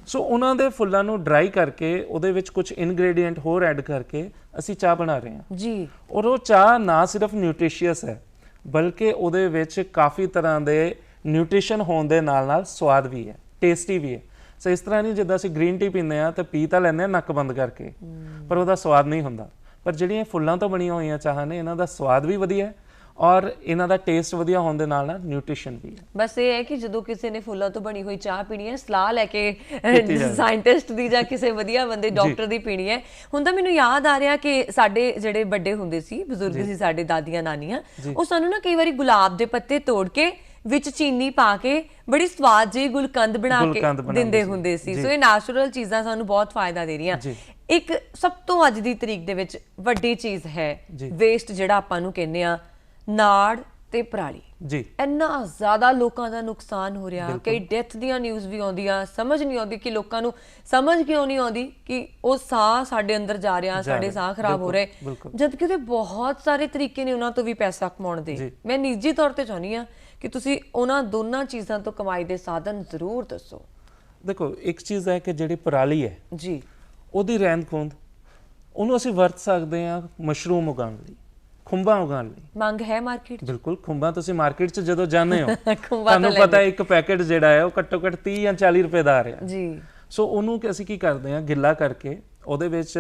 ਸੋ ਉਹਨਾਂ ਦੇ ਫੁੱਲਾਂ ਨੂੰ ਡਰਾਈ ਕਰਕੇ ਉਹਦੇ ਵਿੱਚ ਕੁਝ ਇਨਗਰੀਡੀਐਂਟ ਹੋਰ ਐਡ ਕਰਕੇ ਅਸੀਂ ਚਾਹ ਬਣਾ ਰਹੇ ਹਾਂ ਜੀ। ਔਰ ਉਹ ਚਾਹ ਨਾ ਸਿਰਫ ਨਿਊਟ੍ਰੀਸ਼ੀਅਸ ਹੈ ਬਲਕਿ ਉਹਦੇ ਵਿੱਚ ਕਾਫੀ ਤਰ੍ਹਾਂ ਦੇ ਨਿਊਟ੍ਰੀਸ਼ਨ ਹੋਣ ਦੇ ਨਾਲ ਸਵਾਦ ਵੀ ਹੈ, ਟੇਸਟੀ ਵੀ ਹੈ। ਸੋ ਇਸ ਤਰ੍ਹਾਂ ਨਹੀਂ ਜਿੱਦਾਂ ਅਸੀਂ ਗ੍ਰੀਨ ਟੀ ਪੀਂਦੇ ਆ ਤੇ ਪੀ ਤਾਂ ਲੈਂਦੇ ਆ ਨੱਕ ਬੰਦ ਕਰਕੇ, ਪਰ ਉਹਦਾ ਸਵਾਦ ਨਹੀਂ ਹੁੰਦਾ। ਪਰ ਜਿਹੜੀਆਂ ਫੁੱਲਾਂ ਤੋਂ ਬਣੀਆਂ ਹੋਈਆਂ ਚਾਹਾਂ ਨੇ ਇਹਨਾਂ ਦਾ ਸਵਾਦ ਵੀ ਵਧੀਆ ਹੈ ਔਰ ਇਹਨਾਂ ਦਾ ਟੇਸਟ ਵਧੀਆ ਹੋਣ ਦੇ ਨਾਲ ਨਿਊਟ੍ਰੀਸ਼ਨ ਵੀ ਹੈ। ਬਸ ਇਹ ਹੈ ਕਿ ਜਦੋਂ ਕਿਸੇ ਨੇ ਫੁੱਲਾਂ ਤੋਂ ਬਣੀ ਹੋਈ ਚਾਹ ਪੀਣੀ ਹੈ, ਸਲਾਹ ਲੈ ਕੇ ਸਾਇੰਟਿਸਟ ਦੀ ਜਾਂ ਕਿਸੇ ਵਧੀਆ ਬੰਦੇ ਡਾਕਟਰ ਦੀ ਪੀਣੀ ਹੈ। ਹੁਣ ਤਾਂ ਮੈਨੂੰ ਯਾਦ ਆ ਰਿਹਾ ਕਿ ਸਾਡੇ ਜਿਹੜੇ ਵੱਡੇ ਹੁੰਦੇ ਸੀ, ਬਜ਼ੁਰਗ ਸੀ ਸਾਡੇ ਦਾਦੀਆਂ ਨਾਨੀਆਂ, ਉਹ ਸਾਨੂੰ ਨਾ ਕਈ ਵਾਰੀ ਗੁਲਾਬ ਦੇ ਪੱਤੇ ਤੋੜ ਕੇ ਵਿੱਚ ਚੀਨੀ ਪਾ ਕੇ ਬੜੀ ਸਵਾਦ ਜਿਹੀ ਗੁਲਕੰਦ ਬਣਾ ਕੇ ਦਿੰਦੇ ਹੁੰਦੇ ਸੀ। ਸੋ ਇਹ ਨੈਚੁਰਲ ਚੀਜ਼ਾਂ ਸਾਨੂੰ ਬਹੁਤ ਫਾਇਦਾ ਦੇ ਰਹੀਆਂ। ਇੱਕ ਸਭ ਤੋਂ ਅੱਜ ਦੀ ਤਰੀਕ ਦੇ ਵਿੱਚ ਵੱਡੀ ਚੀਜ਼ ਹੈ ਵੇਸਟ, ਜਿਹੜਾ ਆਪਾਂ ਨੂੰ ਕਹਿੰਦੇ ਆ ਨਾੜ ਤੇ ਪਰਾਲੀ ਜੀ। ਇੰਨਾ ਜ਼ਿਆਦਾ ਲੋਕਾਂ ਦਾ ਨੁਕਸਾਨ ਹੋ ਰਿਹਾ, ਕਈ ਡੈਥ ਦੀਆਂ ਨਿਊਜ਼ ਵੀ ਆਉਂਦੀਆਂ, ਸਮਝ ਨਹੀਂ ਆਉਂਦੀ ਕਿ ਲੋਕਾਂ ਨੂੰ ਸਮਝ ਕਿਉਂ ਨਹੀਂ ਆਉਂਦੀ ਕਿ ਉਹ ਸਾਹ ਸਾਡੇ ਅੰਦਰ ਜਾ ਰਿਹਾ, ਸਾਡੇ ਸਾਹ ਖਰਾਬ ਹੋ ਰਹੇ, ਜਦਕਿ ਉਹਦੇ ਬਹੁਤ ਸਾਰੇ ਤਰੀਕੇ ਨੇ ਉਹਨਾਂ ਤੋਂ ਵੀ ਪੈਸਾ ਕਮਾਉਣ ਦੇ। ਮੈਂ ਨਿੱਜੀ ਤੌਰ ਤੇ ਚਾਹੁੰਦੀ ਹਾਂ ਕਿ ਤੁਸੀਂ ਉਹਨਾਂ ਦੋਨਾਂ ਚੀਜ਼ਾਂ ਤੋਂ ਕਮਾਈ ਦੇ ਸਾਧਨ ਜ਼ਰੂਰ ਦੱਸੋ। ਦੇਖੋ, ਇੱਕ ਚੀਜ਼ ਹੈ ਕਿ ਜਿਹੜੀ ਪਰਾਲੀ ਹੈ ਜੀ, ਉਹਦੀ ਰਹਿੰਦ ਖੂੰਹਦ ਉਹਨੂੰ ਅਸੀਂ ਵਰਤ ਸਕਦੇ ਹਾਂ ਮਸ਼ਰੂਮ ਉਗਾਉਣ ਲਈ, ਖੁੰਬਾਂ ਉਗਾਉਣ ਲਈ। ਮੰਗ ਹੈ ਮਾਰਕੀਟ? ਬਿਲਕੁਲ, ਖੁੰਬਾਂ ਤੁਸੀਂ ਮਾਰਕੀਟ 'ਚ ਜਦੋਂ ਜਾਂਦੇ ਹੋ ਤੁਹਾਨੂੰ ਪਤਾ ਇੱਕ ਪੈਕੇਟ ਜਿਹੜਾ ਹੈ ਉਹ ਘੱਟੋ ਘੱਟ 30 ਜਾਂ 40 ਰੁਪਏ ਦਾ ਆ ਰਿਹਾ ਜੀ। ਸੋ ਉਹਨੂੰ ਅਸੀਂ ਕੀ ਕਰਦੇ ਹਾਂ, ਗਿੱਲਾ ਕਰਕੇ ਉਹਦੇ ਵਿੱਚ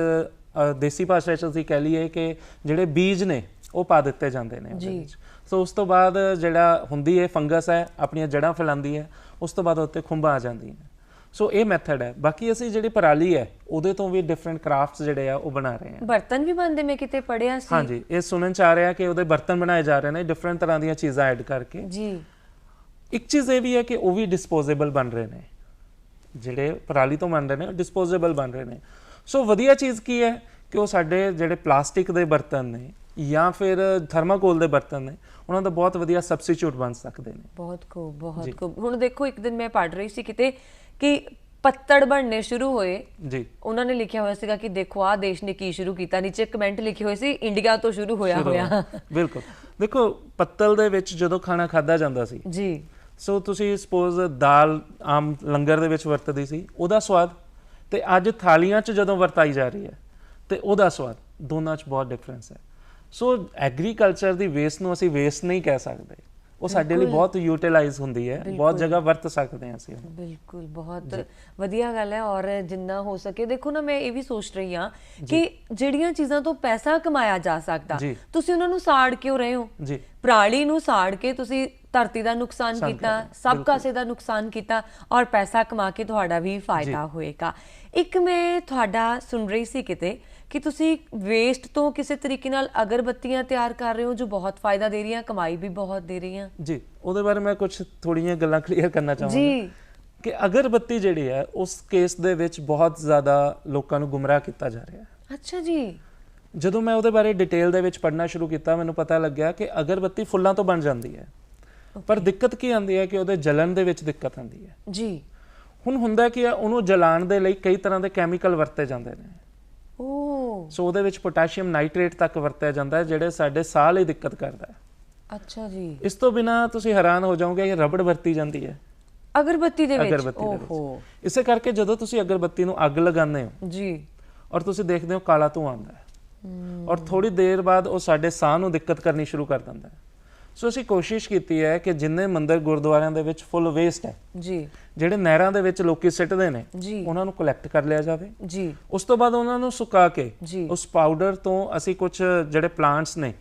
ਦੇਸੀ ਭਾਸ਼ਾ 'ਚ ਅਸੀਂ ਕਹਿ ਲਈਏ ਕਿ ਜਿਹੜੇ ਬੀਜ ਨੇ ਉਹ ਪਾ ਦਿੱਤੇ ਜਾਂਦੇ ਨੇ ਉਹਦੇ ਵਿੱਚ। ਸੋ ਉਸ ਤੋਂ ਬਾਅਦ ਜਿਹੜਾ ਹੁੰਦੀ ਹੈ ਫੰਗਸ ਹੈ ਆਪਣੀਆਂ ਜੜ੍ਹਾਂ ਫੈਲਾਉਂਦੀ ਹੈ, ਉਸ ਤੋਂ ਬਾਅਦ ਉੱਤੇ ਖੁੰਬਾਂ ਆ ਜਾਂਦੀਆਂ ਨੇ। ਸੋ ਇਹ ਮੈਥਡ ਹੈ। ਬਾਕੀ ਅਸੀਂ ਜਿਹੜੀ ਪਰਾਲੀ ਹੈ ਉਹਦੇ ਤੋਂ ਵੀ ਡਿਫਰੈਂਟ ਕਰਾਫਟਸ ਜਿਹੜੇ ਆ ਉਹ ਬਣਾ ਰਹੇ ਹਾਂ। ਬਰਤਨ ਵੀ ਬਣਦੇ, ਮੈਂ ਕਿਤੇ ਪੜਿਆ ਸੀ। ਹਾਂਜੀ, ਇਹ ਸੁਣਨ ਚ ਆ ਰਿਹਾ ਕਿ ਉਹਦੇ ਬਰਤਨ ਬਣਾਏ ਜਾ ਰਹੇ ਨੇ ਡਿਫਰੈਂਟ ਤਰ੍ਹਾਂ ਦੀਆਂ ਚੀਜ਼ਾਂ ਐਡ ਕਰਕੇ ਜੀ। ਇੱਕ ਚੀਜ਼ ਇਹ ਵੀ ਹੈ ਕਿ ਉਹ ਵੀ ਡਿਸਪੋਜ਼ੇਬਲ ਬਣ ਰਹੇ ਨੇ, ਜਿਹੜੇ ਪਰਾਲੀ ਤੋਂ ਬਣ ਰਹੇ ਨੇ ਉਹ ਡਿਸਪੋਜ਼ੇਬਲ ਬਣ ਰਹੇ ਨੇ। ਸੋ ਵਧੀਆ ਚੀਜ਼ ਕੀ ਹੈ ਕਿ ਉਹ ਸਾਡੇ ਜਿਹੜੇ ਪਲਾਸਟਿਕ ਦੇ ਬਰਤਨ ਨੇ ਜਾਂ ਫਿਰ ਥਰਮਾਕੋਲ ਦੇ ਬਰਤਨ ਨੇ ਉਹਨਾਂ ਦਾ ਬਹੁਤ ਵਧੀਆ ਸਬਸਟੀਟਿਊਟ ਬਣ ਸਕਦੇ ਨੇ। ਬਹੁਤ ਖੂਬ, ਬਹੁਤ ਖੂਬ। ਹੁਣ ਦੇਖੋ, ਇੱਕ ਦਿਨ ਮੈਂ ਪੜ੍ਹ ਰਹੀ ਸੀ ਕਿਤੇ ਕਿ ਪੱਤੜ ਬਣਨੇ ਸ਼ੁਰੂ ਹੋਏ ਜੀ। ਉਹਨਾਂ ਨੇ ਲਿਖਿਆ ਹੋਇਆ ਸੀਗਾ ਕਿ ਦੇਖੋ ਆਹ ਦੇਸ਼ ਨੇ ਕੀ ਸ਼ੁਰੂ ਕੀਤਾ, ਨੀਚੇ ਕਮੈਂਟ ਲਿਖੇ ਹੋਏ ਸੀ ਇੰਡੀਆ ਤੋਂ ਸ਼ੁਰੂ ਹੋਇਆ। ਬਿਲਕੁਲ, ਦੇਖੋ ਪੱਤਲ ਦੇ ਵਿੱਚ ਜਦੋਂ ਖਾਣਾ ਖਾਧਾ ਜਾਂਦਾ ਸੀ ਜੀ, ਸੋ ਤੁਸੀਂ ਸਪੋਜ਼ ਦਾਲ ਆਮ ਲੰਗਰ ਦੇ ਵਿੱਚ ਵਰਤਦੀ ਸੀ, ਉਹਦਾ ਸਵਾਦ ਤੇ ਅੱਜ ਥਾਲੀਆਂ 'ਚ ਜਦੋਂ ਵਰਤਾਈ ਜਾ ਰਹੀ ਹੈ ਤੇ ਉਹਦਾ ਸਵਾਦ, ਦੋਨਾਂ 'ਚ ਬਹੁਤ ਡਿਫਰੈਂਸ ਹੈ। ਸੋ ਐਗਰੀਕਲਚਰ ਦੀ ਵੇਸਟ ਨੂੰ ਅਸੀਂ ਵੇਸਟ ਨਹੀਂ ਕਹਿ ਸਕਦੇ, ਉਹ ਸਾਡੇ ਲਈ ਬਹੁਤ ਯੂਟਿਲਾਈਜ਼ ਹੁੰਦੀ ਹੈ, ਬਹੁਤ ਜਗ੍ਹਾ ਵਰਤ ਸਕਦੇ ਹਾਂ ਅਸੀਂ। ਬਿਲਕੁਲ, ਬਹੁਤ ਵਧੀਆ ਗੱਲ ਹੈ। ਔਰ ਜਿੰਨਾ ਹੋ ਸਕੇ, ਦੇਖੋ ਨਾ, ਮੈਂ ਇਹ ਵੀ ਸੋਚ ਰਹੀ ਹਾਂ ਕਿ ਜਿਹੜੀਆਂ ਚੀਜ਼ਾਂ ਤੋਂ ਪੈਸਾ ਕਮਾਇਆ ਜਾ ਸਕਦਾ ਤੁਸੀਂ ਉਹਨਾਂ ਨੂੰ ਸਾੜ ਕਿਉਂ ਰਹੇ ਹੋ ਜੀ। ਪਰਾਲੀ ਨੂੰ ਸਾੜ ਕੇ ਤੁਸੀਂ ਧਰਤੀ ਦਾ ਨੁਕਸਾਨ ਕੀਤਾ, ਸਭ ਕਾਸੇ ਦਾ ਨੁਕਸਾਨ ਕੀਤਾ ਔਰ ਪੈਸਾ ਕਮਾ ਕੇ ਤੁਹਾਡਾ ਵੀ ਫਾਇਦਾ ਹੋਏਗਾ। ਇੱਕ ਮੈਂ ਤੁਹਾਡਾ ਸੁਣ ਰਹੀ ਸੀ ਕਿਤੇ ਕਿ ਤੁਸੀਂ ਵੇਸਟ ਤੋਂ ਕਿਸੇ ਤਰੀਕੇ ਨਾਲ ਅਗਰਬੱਤੀਆਂ ਤਿਆਰ ਕਰ ਰਹੇ ਹੋ ਜੋ ਬਹੁਤ ਫਾਇਦਾ ਦੇ ਰਹੀਆਂ, ਕਮਾਈ ਵੀ ਬਹੁਤ ਦੇ ਰਹੀਆਂ ਜੀ। ਉਹਦੇ ਬਾਰੇ ਮੈਂ ਕੁਝ ਥੋੜੀਆਂ ਗੱਲਾਂ ਕਲੀਅਰ ਕਰਨਾ ਚਾਹਾਂਗਾ ਜੀ ਕਿ ਅਗਰਬੱਤੀ ਜਿਹੜੀ ਹੈ ਉਸ ਕੇਸ ਦੇ ਵਿੱਚ ਬਹੁਤ ਜ਼ਿਆਦਾ ਲੋਕਾਂ ਨੂੰ ਗੁੰਮਰਾਹ ਕੀਤਾ ਜਾ ਰਿਹਾ ਹੈ। ਅੱਛਾ ਜੀ। ਜਦੋਂ ਮੈਂ ਉਹਦੇ ਬਾਰੇ ਡਿਟੇਲ ਦੇ ਵਿੱਚ ਪੜ੍ਹਨਾ ਸ਼ੁਰੂ ਕੀਤਾ ਮੈਨੂੰ ਪਤਾ ਲੱਗਿਆ ਕਿ ਅਗਰਬੱਤੀ ਫੁੱਲਾਂ ਤੋਂ ਬਣ ਜਾਂਦੀ ਹੈ, ਪਰ ਦਿੱਕਤ ਕੀ ਆਉਂਦੀ ਹੈ ਕਿ ਉਹਦੇ ਜਲਣ ਦੇ ਵਿੱਚ ਦਿੱਕਤ ਆਉਂਦੀ ਹੈ ਜੀ। ਹੁਣ ਹੁੰਦਾ ਕਿ ਉਹਨੂੰ ਜਲਾਉਣ ਦੇ ਲਈ ਕਈ ਤਰ੍ਹਾਂ ਦੇ ਕੈਮੀਕਲ ਵਰਤੇ ਜਾਂਦੇ ਨੇ। ਸੋ ਉਹਦੇ ਵਿੱਚ ਪੋਟਾਸ਼ੀਅਮ ਨਾਈਟ੍ਰੇਟ ਤੱਕ ਵਰਤਿਆ ਜਾਂਦਾ ਹੈ ਜਿਹੜੇ ਸਾਡੇ ਸਾਹ ਲਈ ਦਿੱਕਤ ਕਰਦਾ ਹੈ। ਅੱਛਾ ਜੀ। ਇਸ ਤੋਂ ਬਿਨਾ ਤੁਸੀਂ ਹੈਰਾਨ ਹੋ ਜਾਓਗੇ ਕਿ ਰਬੜ ਵਰਤੀ ਜਾਂਦੀ ਹੈ ਅਗਰਬੱਤੀ ਦੇ ਵਿੱਚ। ਓਹੋ। ਇਸੇ ਕਰਕੇ ਜਦੋਂ ਤੁਸੀਂ ਅਗਰਬੱਤੀ ਨੂੰ ਅੱਗ ਲਗਾਉਂਦੇ ਹੋ ਜੀ ਔਰ ਤੁਸੀਂ ਦੇਖਦੇ ਹੋ ਕਾਲਾ ਧੂੰਆਂ ਆਉਂਦਾ ਹੈ, ਔਰ ਥੋੜੀ ਦੇਰ ਬਾਅਦ ਉਹ ਸਾਡੇ ਸਾਹ ਨੂੰ ਦਿੱਕਤ ਕਰਨੀ ਸ਼ੁਰੂ ਕਰ ਦਿੰਦਾ ਹੈ। ਸੋ ਅਸੀਂ ਕੋਸ਼ਿਸ਼ ਕੀਤੀ ਹੈ ਕਿ ਜਿੰਨੇ ਮੰਦਿਰ ਗੁਰਦੁਆਰਿਆਂ ਦੇ ਵਿੱਚ ਫੁੱਲ ਵੇਸਟ ਹੈ ਜੀ, ਜਿਹੜੇ ਨਹਿਰਾਂ ਦੇ ਵਿੱਚ ਲੋਕੀ ਸਿੱਟਦੇ ਨੇ, ਉਹਨਾਂ ਨੂੰ ਕਲੈਕਟ ਕਰ ਲਿਆ ਜਾਵੇ ਜੀ। ਉਸ ਤੋਂ ਬਾਅਦ ਉਹਨਾਂ ਨੂੰ ਸੁਕਾ ਕੇ ਉਸ ਪਾਊਡਰ ਤੋਂ ਅਸੀਂ ਕੁਝ ਜਿਹੜੇ ਪਲਾਂਟਸ ਨੇ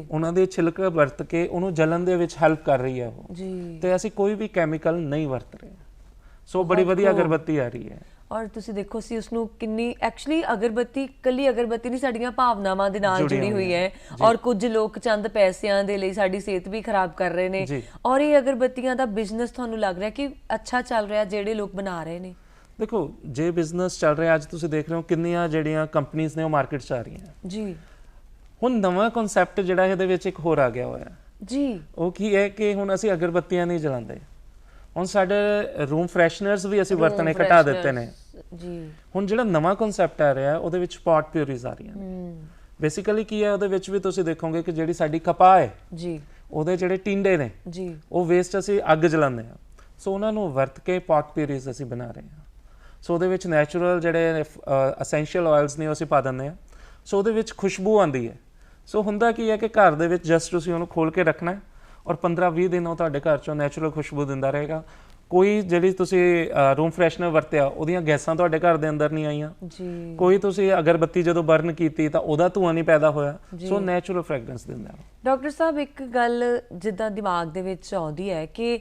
ਉਹਨਾਂ ਦੇ ਛਿਲਕੇ ਵਰਤ ਕੇ ਉਹਨੂੰ ਜਲਣ ਦੇ ਵਿੱਚ ਹੈਲਪ ਕਰ ਰਹੀ ਹੈ ਉਹ ਜੀ, ਤੇ ਅਸੀਂ ਕੋਈ ਵੀ ਕੈਮੀਕਲ ਨਹੀਂ ਵਰਤ ਰਹੇ। ਸੋ ਬੜੀ ਵਧੀਆ ਅਗਰਬੱਤੀ ਆ ਰਹੀ ਹੈ। ਔਰ ਤੁਸੀਂ ਦੇਖੋ ਸੀ ਉਸ ਨੂੰ ਕਿੰਨੀ ਐਕਚੁਅਲੀ ਅਗਰਬੱਤੀ ਕੱਲੀ ਅਗਰਬੱਤੀ ਨਹੀਂ, ਸਾਡੀਆਂ ਭਾਵਨਾਵਾਂ ਦੇ ਨਾਲ ਜੁੜੀ ਹੋਈ ਹੈ। ਔਰ ਕੁਝ ਲੋਕ ਚੰਦ ਪੈਸਿਆਂ ਦੇ ਲਈ ਸਾਡੀ ਸਿਹਤ ਵੀ ਖਰਾਬ ਕਰ ਰਹੇ ਨੇ। ਔਰ ਇਹ ਅਗਰਬੱਤੀਆਂ ਦਾ ਬਿਜ਼ਨਸ ਤੁਹਾਨੂੰ ਲੱਗ ਰਿਹਾ ਕਿ ਅੱਛਾ ਚੱਲ ਰਿਹਾ ਜਿਹੜੇ ਲੋਕ ਬਣਾ ਰਹੇ ਨੇ? ਦੇਖੋ, ਜੇ ਬਿਜ਼ਨਸ ਚੱਲ ਰਿਹਾ, ਅੱਜ ਤੁਸੀਂ ਦੇਖ ਰਹੇ ਹੋ ਕਿੰਨੀਆਂ ਜਿਹੜੀਆਂ ਕੰਪਨੀਆਂ ਨੇ ਉਹ ਮਾਰਕੀਟ 'ਚ ਆ ਰਹੀਆਂ ਜੀ। ਹੁਣ ਨਵਾਂ ਕਨਸੈਪਟ ਜਿਹੜਾ ਇਹਦੇ ਵਿੱਚ ਇੱਕ ਹੋਰ ਆ ਗਿਆ ਹੋਇਆ ਜੀ, ਉਹ ਕੀ ਹੈ ਕਿ ਹੁਣ ਅਸੀਂ ਅਗਰਬੱਤੀਆਂ ਨਹੀਂ ਜਲਾਉਂਦੇ। ਹੁਣ ਸਾਡੇ ਰੂਮ ਫਰੈਸ਼ਨਰਸ ਵੀ ਅਸੀਂ ਵਰਤਣੇ ਘਟਾ ਦਿੱਤੇ ਨੇ ਜੀ। ਹੁਣ ਜਿਹੜਾ ਨਵਾਂ ਕਨਸੈਪਟ ਆ ਰਿਹਾ ਉਹਦੇ ਵਿੱਚ ਪੌਟ ਪਿਊਰੀਜ਼ ਆ ਰਹੀਆਂ ਨੇ। ਬੇਸਿਕਲੀ ਕੀ ਹੈ, ਉਹਦੇ ਵਿੱਚ ਵੀ ਤੁਸੀਂ ਦੇਖੋਗੇ ਕਿ ਜਿਹੜੀ ਸਾਡੀ ਕਪਾਹ ਹੈ ਜੀ, ਉਹਦੇ ਜਿਹੜੇ ਟਿੰਡੇ ਨੇ ਜੀ, ਉਹ ਵੇਸਟ ਅਸੀਂ ਅੱਗ ਜਲਾਉਂਦੇ ਹਾਂ। ਸੋ ਉਹਨਾਂ ਨੂੰ ਵਰਤ ਕੇ ਪੌਟ ਪਿਊਰੀਜ਼ ਅਸੀਂ ਬਣਾ ਰਹੇ ਹਾਂ। ਸੋ ਉਹਦੇ ਵਿੱਚ ਨੈਚੁਰਲ ਜਿਹੜੇ ਅਸੈਂਸ਼ੀਅਲ ਆਇਲਸ ਨੇ ਉਹ ਅਸੀਂ ਪਾ ਦਿੰਦੇ ਹਾਂ। ਸੋ ਉਹਦੇ ਵਿੱਚ ਖੁਸ਼ਬੂ ਆਉਂਦੀ ਹੈ। ਸੋ ਹੁੰਦਾ ਕੀ ਹੈ ਕਿ ਘਰ ਦੇ ਵਿੱਚ ਜਸਟ ਤੁਸੀਂ ਉਹਨੂੰ ਖੋਲ ਕੇ ਰੱਖਣਾ ਔਰ 15-20 ਦਿਨ ਉਹ ਤੁਹਾਡੇ ਘਰ 'ਚੋਂ ਨੈਚੁਰਲ ਖੁਸ਼ਬੂ ਦਿੰਦਾ ਰਹੇਗਾ। ਕੋਈ ਜਿਹੜੀ ਤੁਸੀਂ ਰੂਮ ਫਰੈਸ਼ਨਰ ਵਰਤਿਆ ਉਹਦੀਆਂ ਗੈਸਾਂ ਤੁਹਾਡੇ ਘਰ ਦੇ ਅੰਦਰ ਨਹੀਂ ਆਈਆਂ ਜੀ। ਕੋਈ ਤੁਸੀਂ ਅਗਰਬੱਤੀ ਜਦੋਂ ਬਰਨ ਕੀਤੀ ਤਾਂ ਉਹਦਾ ਧੂੰਆਂ ਨਹੀਂ ਪੈਦਾ ਹੋਇਆ। ਸੋ ਨੈਚੁਰਲ ਫ੍ਰੈਗਰੈਂਸ ਦਿੰਦਾ। ਡਾਕਟਰ ਸਾਹਿਬ, ਇੱਕ ਗੱਲ ਜਿੱਦਾਂ ਦਿਮਾਗ ਦੇ ਵਿੱਚ ਆਉਂਦੀ ਹੈ ਕਿ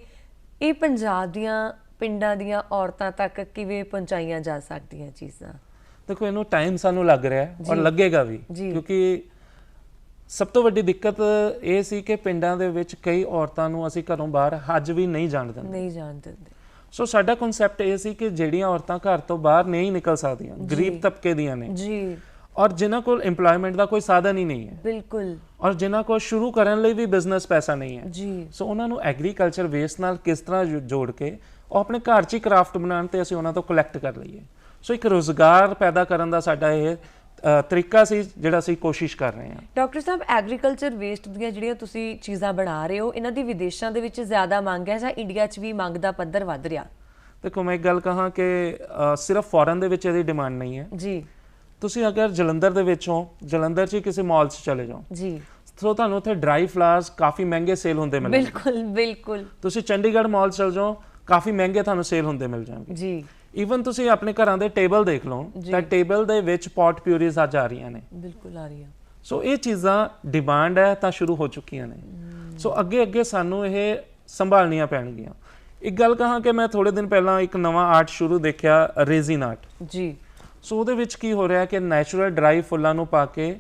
ਇਹ ਪੰਜਾਬ ਦੀਆਂ ਪਿੰਡਾਂ ਦੀਆਂ ਔਰਤਾਂ ਤੱਕ ਕਿਵੇਂ ਪਹੁੰਚਾਈਆਂ ਜਾ ਸਕਦੀਆਂ ਚੀਜ਼ਾਂ? ਦੇਖੋ, ਇਹਨੂੰ ਟਾਈਮ ਸਾਨੂੰ ਲੱਗ ਰਿਹਾ ਔਰ ਲੱਗੇਗਾ ਵੀ, ਕਿਉਂਕਿ ਸਭ ਤੋਂ ਵੱਡੀ ਦਿੱਕਤ ਇਹ ਸੀ ਕਿ ਪਿੰਡਾਂ ਦੇ ਵਿੱਚ ਕਈ ਔਰਤਾਂ ਨੂੰ ਅਸੀਂ ਘਰੋਂ ਬਾਹਰ ਅੱਜ ਵੀ ਨਹੀਂ ਜਾਣ ਦਿੰਦੇ। ਸੋ ਸਾਡਾ ਕਨਸੈਪਟ ਇਹ ਸੀ ਕਿ ਜਿਹੜੀਆਂ ਔਰਤਾਂ ਘਰ ਤੋਂ ਬਾਹਰ ਨਹੀਂ ਨਿਕਲ ਸਕਦੀਆਂ, ਗਰੀਬ ਤਬਕੇ ਦੀਆਂ ਨੇ ਜੀ, ਔਰ ਜਿਨ੍ਹਾਂ ਕੋਲ ਏਮਪਲੋਇਮੈਂਟ ਦਾ ਕੋਈ ਸਾਧਨ ਹੀ ਨਹੀਂ ਹੈ ਬਿਲਕੁਲ, ਔਰ ਜਿਨ੍ਹਾਂ ਕੋਲ ਸ਼ੁਰੂ ਕਰਨ ਲਈ ਵੀ ਬਿਜ਼ਨਸ ਪੈਸਾ ਨਹੀਂ ਹੈ ਜੀ, ਸੋ ਉਹਨਾਂ ਨੂੰ ਐਗਰੀਕਲਚਰ ਵੇਸਟ ਨਾਲ ਕਿਸ ਤਰ੍ਹਾਂ ਜੋੜ ਕੇ ਉਹ ਆਪਣੇ ਘਰ 'ਚ ਹੀ ਕਰਾਫਟ ਬਣਾਉਣ ਤੇ ਅਸੀਂ ਉਹਨਾਂ ਤੋਂ ਕਲੈਕਟ ਕਰ ਲਈਏ। ਸੋ ਇੱਕ ਰੋਜ਼ਗਾਰ ਪੈਦਾ ਕਰਨ ਦਾ ਸਾਡਾ ਇਹ ਤਰੀਕਾ ਸੀ ਜਿਹੜਾ ਅਸੀਂ ਕੋਸ਼ਿਸ਼ ਕਰ ਰਹੇ ਹਾਂ। ਡਾਕਟਰ ਸਾਹਿਬ, ਐਗਰੀਕਲਚਰ ਵੇਸਟ ਦੀਆਂ ਜਿਹੜੀਆਂ ਤੁਸੀਂ ਚੀਜ਼ਾਂ ਬਣਾ ਰਹੇ ਹੋ, ਇਹਨਾਂ ਦੀ ਵਿਦੇਸ਼ਾਂ ਦੇ ਵਿੱਚ ਜ਼ਿਆਦਾ ਮੰਗ ਹੈ ਜਾਂ ਇੰਡੀਆ 'ਚ ਵੀ ਮੰਗ ਦਾ ਪੱਧਰ ਵੱਧ ਰਿਹਾ? ਦੇਖੋ, ਮੈਂ ਇੱਕ ਗੱਲ ਕਹਾਂ ਕਿ ਸਿਰਫ ਫੋਰਨ ਦੇ ਵਿੱਚ ਇਹਦੀ ਡਿਮਾਂਡ ਨਹੀਂ ਹੈ ਜੀ। ਤੁਸੀਂ ਅਗਰ ਜਲੰਧਰ ਦੇ ਵਿੱਚ ਹੋ, ਜਲੰਧਰ 'ਚ ਕਿਸੇ ਮਾਲ 'ਚ ਚਲੇ ਜਾਓ ਜੀ, ਸੋ ਤੁਹਾਨੂੰ ਉੱਥੇ ਡਰਾਈ ਫਲਾਵਰਸ ਕਾਫੀ ਮਹਿੰਗੇ ਸੇਲ ਹੁੰਦੇ ਮਿਲਣਗੇ। ਬਿਲਕੁਲ ਬਿਲਕੁਲ। ਤੁਸੀਂ ਚੰਡੀਗੜ੍ਹ ਮਾਲ ਚਲ ਜਾਓ, ਕਾਫੀ ਮਹਿੰਗੇ ਤੁਹਾਨੂੰ ਸੇਲ ਹੁੰਦੇ ਮਿਲ ਜਾਣਗੇ ਜੀ। ਈਵਨ ਤੁਸੀਂ ਆਪਣੇ ਘਰਾਂ ਦੇ ਟੇਬਲ ਦੇਖ ਲਓ ਤਾਂ ਟੇਬਲ ਦੇ ਵਿੱਚ ਪੌਟ ਪਿਊਰੀਜ਼ ਅੱਜ ਆ ਰਹੀਆਂ ਨੇ। ਬਿਲਕੁਲ ਆ ਰਹੀਆਂ। ਸੋ ਇਹ ਚੀਜ਼ਾਂ ਡਿਮਾਂਡ ਹੈ ਤਾਂ ਸ਼ੁਰੂ ਹੋ ਚੁੱਕੀਆਂ ਨੇ। ਸੋ ਅੱਗੇ ਅੱਗੇ ਸਾਨੂੰ ਇਹ ਸੰਭਾਲਣੀਆਂ ਪੈਣਗੀਆਂ। ਇੱਕ ਗੱਲ ਕਹਾਂ ਕਿ ਮੈਂ ਥੋੜੇ ਦਿਨ ਪਹਿਲਾਂ ਇੱਕ ਨਵਾਂ ਆਰਟ ਸ਼ੁਰੂ ਦੇਖਿਆ, ਰੇਜ਼ਿਨ ਆਰਟ ਜੀ। ਸੋ ਉਹਦੇ ਵਿੱਚ ਕੀ ਹੋ ਰਿਹਾ ਕਿ ਨੈਚੁਰਲ ਡਰਾਈ ਫੁੱਲਾਂ ਨੂੰ ਪਾ ਕੇ